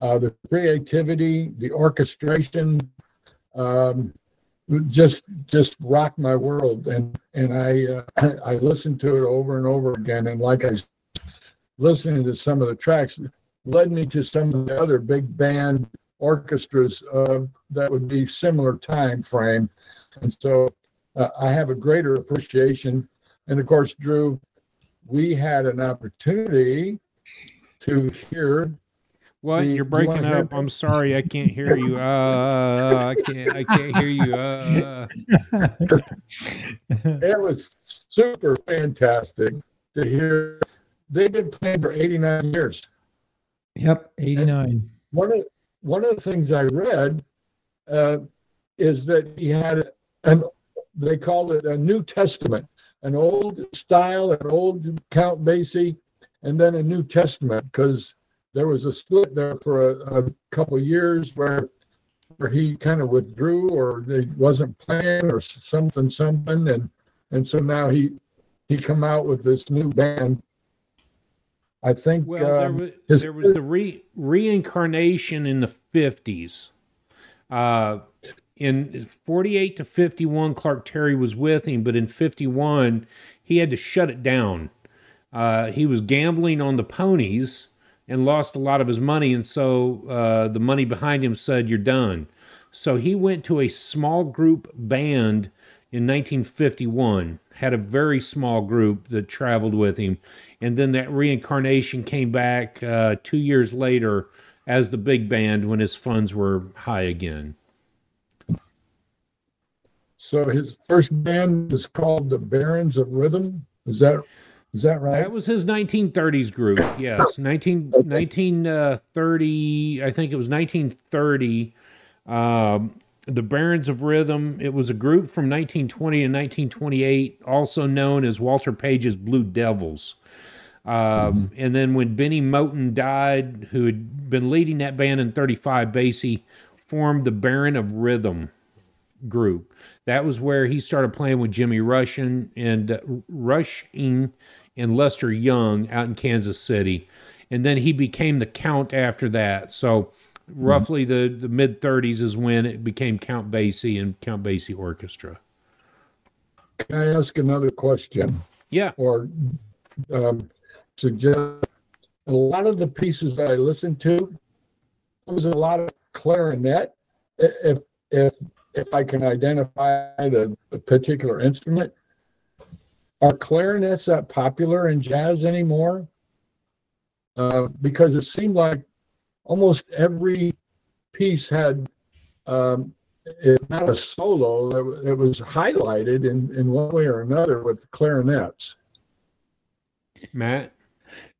The creativity, the orchestration, just rocked my world, and I listened to it over and over again, and like I listening to some of the tracks led me to some of the other big band orchestras that would be similar time frame, and so I have a greater appreciation. And of course, Drew, we had an opportunity to hear. What? You're you breaking wanna hear up. me? I'm sorry. I can't hear you. I can't hear you. It was super fantastic to hear. They've been playing for 89 years. Yep, 89. One of the things I read is that he had they called it a New Testament, an old style, an old Count Basie, and then a New Testament, because there was a split there for a couple of years where he kind of withdrew, or he wasn't playing, or something, and so now he come out with this new band. I think Well, there was the reincarnation in the 50s. In 48 to 51, Clark Terry was with him, but in 51, he had to shut it down. He was gambling on the ponies and lost a lot of his money, and so the money behind him said, "You're done." So he went to a small group band in 1951, had a very small group that traveled with him, and then that reincarnation came back 2 years later as the big band when his funds were high again. so. His first band was called the Barons of Rhythm. Is that right? That was his 1930s group, yes. 1930, I think it was 1930. The Barons of Rhythm, it was a group from 1920 to 1928, also known as Walter Page's Blue Devils. And then when Benny Moten died, who had been leading that band in 35, Basie formed the Baron of Rhythm group. That was where he started playing with Jimmy Rushing and Lester Young out in Kansas City. And then he became the Count after that. So roughly the mid 30s is when it became Count Basie and Count Basie Orchestra. Can I ask another question? Yeah. Or suggest a lot of the pieces that I listened to, there was a lot of clarinet. If I can identify the particular instrument, are clarinets that popular in jazz anymore? Because it seemed like almost every piece had, if not a solo, it was highlighted in one way or another with clarinets. Matt?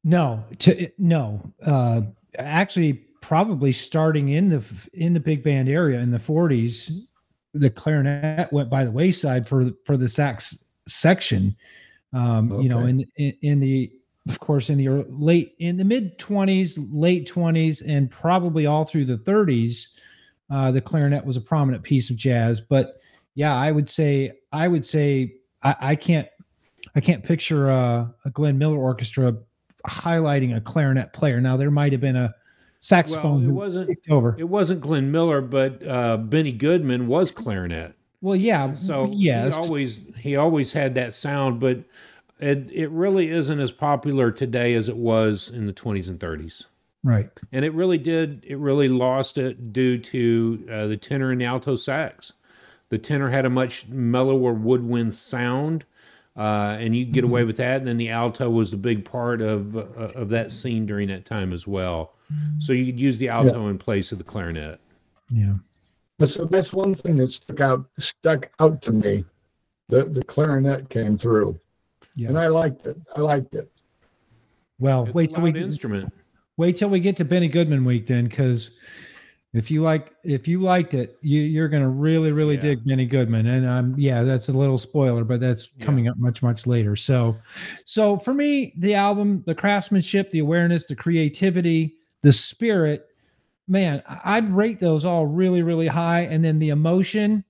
No, actually, probably starting in the big band area in the 40s, the clarinet went by the wayside for the sax section. You know, in the of course in the mid 20s, late 20s, and probably all through the 30s, the clarinet was a prominent piece of jazz. But yeah, I would say I can't picture a Glenn Miller orchestra highlighting a clarinet player. Now there might have been a saxophone. Well, it wasn't Glenn Miller, but Benny Goodman was clarinet. Well, yeah. So yes, he always had that sound, but it really isn't as popular today as it was in the 20s and 30s. Right. And it really lost it due to the tenor and the alto sax. The tenor had a much mellower woodwind sound, and you could get away with that. And then the alto was the big part of that scene during that time as well. So you could use the alto in place of the clarinet. Yeah. So that's one thing that stuck out to me. The clarinet came through, and I liked it. Well, It's wait a till loud we instrument. wait till we get to Benny Goodman week then, because if you liked it, you're gonna really dig Benny Goodman. And that's a little spoiler, but that's coming up much later. So for me, the album, the craftsmanship, the awareness, the creativity, the spirit, man, I'd rate those all really high. And then the emotion,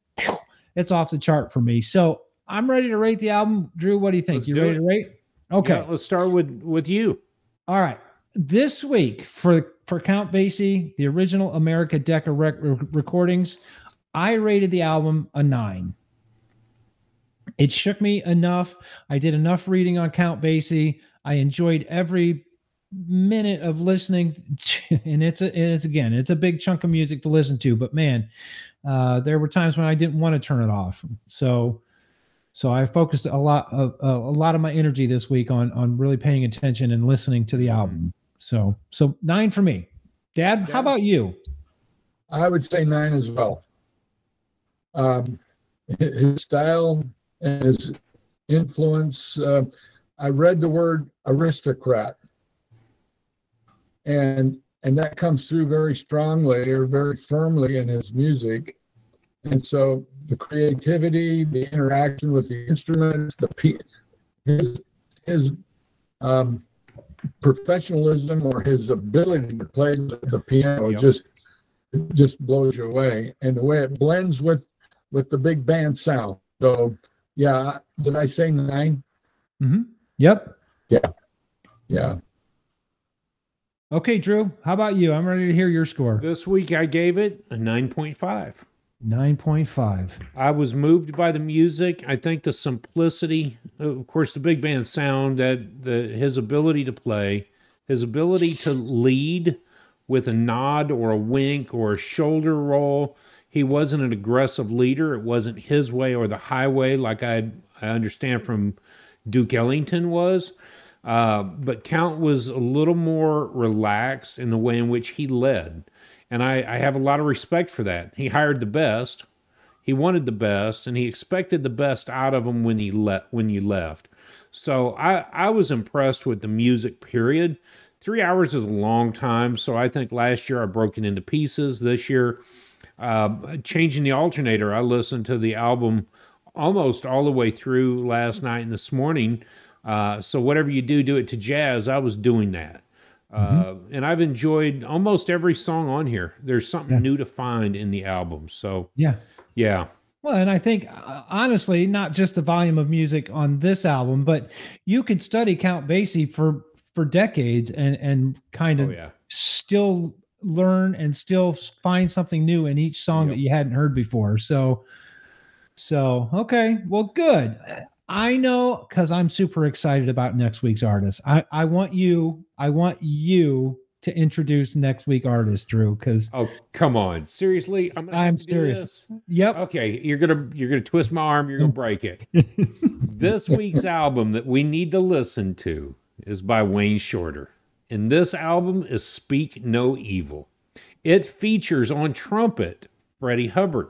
it's off the chart for me. So I'm ready to rate the album. Drew, what do you think? You ready to rate? Okay. Yeah, let's start with you. All right. This week for Count Basie, the original America Decca recordings, I rated the album a 9. It shook me enough. I did enough reading on Count Basie. I enjoyed every minute of listening to, and it's a big chunk of music to listen to, but man, there were times when I didn't want to turn it off. So I focused a lot of my energy this week on really paying attention and listening to the album. So 9 for me. Dad, how about you? I would say 9 as well. His style and his influence. I read the word aristocrat, and that comes through very strongly or very firmly in his music. And so the creativity, the interaction with the instruments, his professionalism or his ability to play the piano just blows you away, and the way it blends with the big band sound. So yeah, did I say 9? Mm-hmm. Yep. Yeah. Okay, Drew, how about you? I'm ready to hear your score. This week I gave it a 9.5. 9.5. I was moved by the music. I think the simplicity, of course, the big band sound, his ability to play, his ability to lead with a nod or a wink or a shoulder roll. He wasn't an aggressive leader. It wasn't his way or the highway like I understand from Duke Ellington was. But Count was a little more relaxed in the way in which he led. And I have a lot of respect for that. He hired the best. He wanted the best, and he expected the best out of him when you left. So I was impressed with the music, period. 3 hours is a long time, so I think last year I broke it into pieces. This year, changing the alternator, I listened to the album almost all the way through last night and this morning. So whatever you do it to jazz, I was doing that. And I've enjoyed almost every song on here. There's something new to find in the album. So yeah. Well, and I think honestly, not just the volume of music on this album, but you could study Count Basie for decades and kind of still learn and still find something new in each song that you hadn't heard before. So okay, well, good. I know, because I'm super excited about next week's artist. I want you to introduce next week artist, Drew, because Oh, come on. Seriously? I'm serious. Yep. Okay, you're gonna twist my arm, you're gonna break it. This week's album that we need to listen to is by Wayne Shorter. And this album is Speak No Evil. It features on trumpet Freddie Hubbard,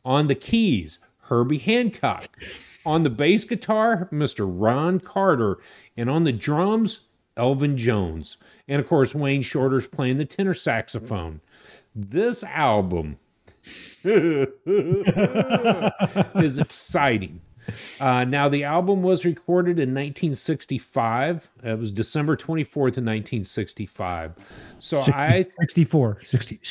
on the keys Herbie Hancock, on the bass guitar Mr. Ron Carter, and on the drums Elvin Jones. And of course, Wayne Shorter's playing the tenor saxophone. This album is exciting. Now, the album was recorded in 1965. It was December 24th in 1965. So 64.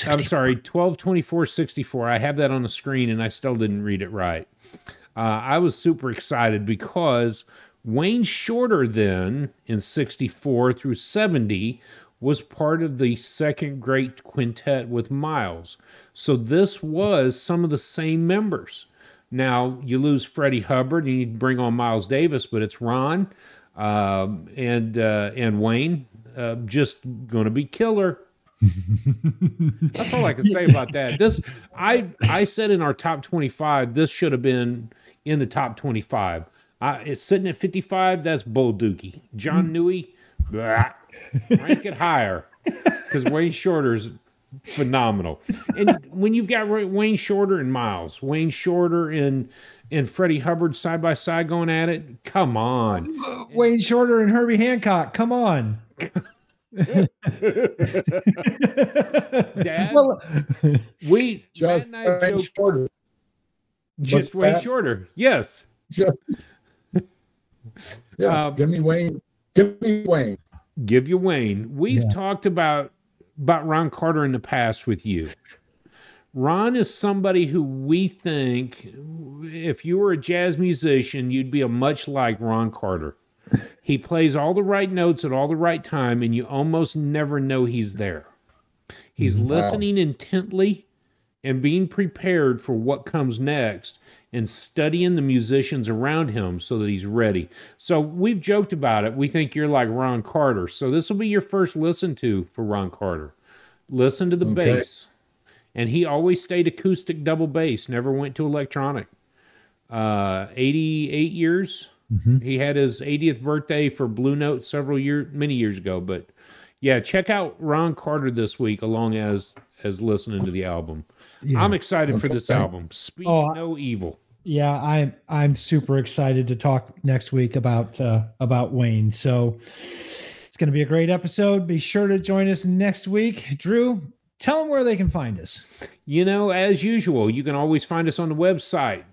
I'm sorry, 12/24/64. I have that on the screen and I still didn't read it right. I was super excited because Wayne Shorter then, in 64 through 70, was part of the second great quintet with Miles. So this was some of the same members. Now, you lose Freddie Hubbard, you need to bring on Miles Davis, but it's Ron and Wayne, just going to be killer. That's all I can say about that. I said in our top 25, this should have been in the top 25. It's sitting at 55. That's Bull Dookie. John Newey, rank it higher because Wayne Shorter's phenomenal. And when you've got Wayne Shorter and Miles, Wayne Shorter and Freddie Hubbard side by side going at it, come on. Wayne Shorter and Herbie Hancock, come on. Dad, Just Matt and I Wayne joked, Shorter. just What's Wayne that? Shorter. Yes. Just, yeah, give me Wayne. Give me Wayne. Give you Wayne. We've talked about Ron Carter in the past with you. Ron is somebody who we think, if you were a jazz musician, you'd be a much like Ron Carter. He plays all the right notes at all the right time, and you almost never know he's there. He's listening intently and being prepared for what comes next and studying the musicians around him so that he's ready. So we've joked about it. We think you're like Ron Carter. So this will be your first listen to for Ron Carter. Listen to the bass. And he always stayed acoustic double bass, never went to electronic. 88 years. He had his 80th birthday for Blue Note many years ago. But yeah, check out Ron Carter this week along as listening to the album. Yeah. I'm excited for this album. Speak No Evil. Yeah, I'm super excited to talk next week about Wayne. So it's going to be a great episode. Be sure to join us next week. Drew, tell them where they can find us. You know, as usual, you can always find us on the website,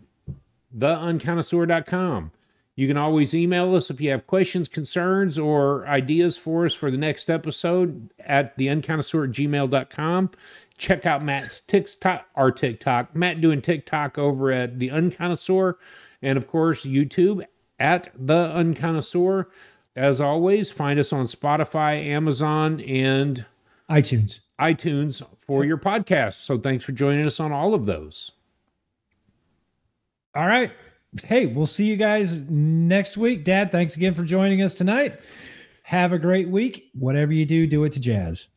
theunconnoisseur.com. You can always email us if you have questions, concerns, or ideas for us for the next episode at theunconnoisseur@gmail.com. Check out Matt's TikTok. Matt doing TikTok over at The Unconnoisseur. And, of course, YouTube at The Unconnoisseur. As always, find us on Spotify, Amazon, and iTunes for your podcast. So thanks for joining us on all of those. All right. Hey, we'll see you guys next week. Dad, thanks again for joining us tonight. Have a great week. Whatever you do, do it to jazz.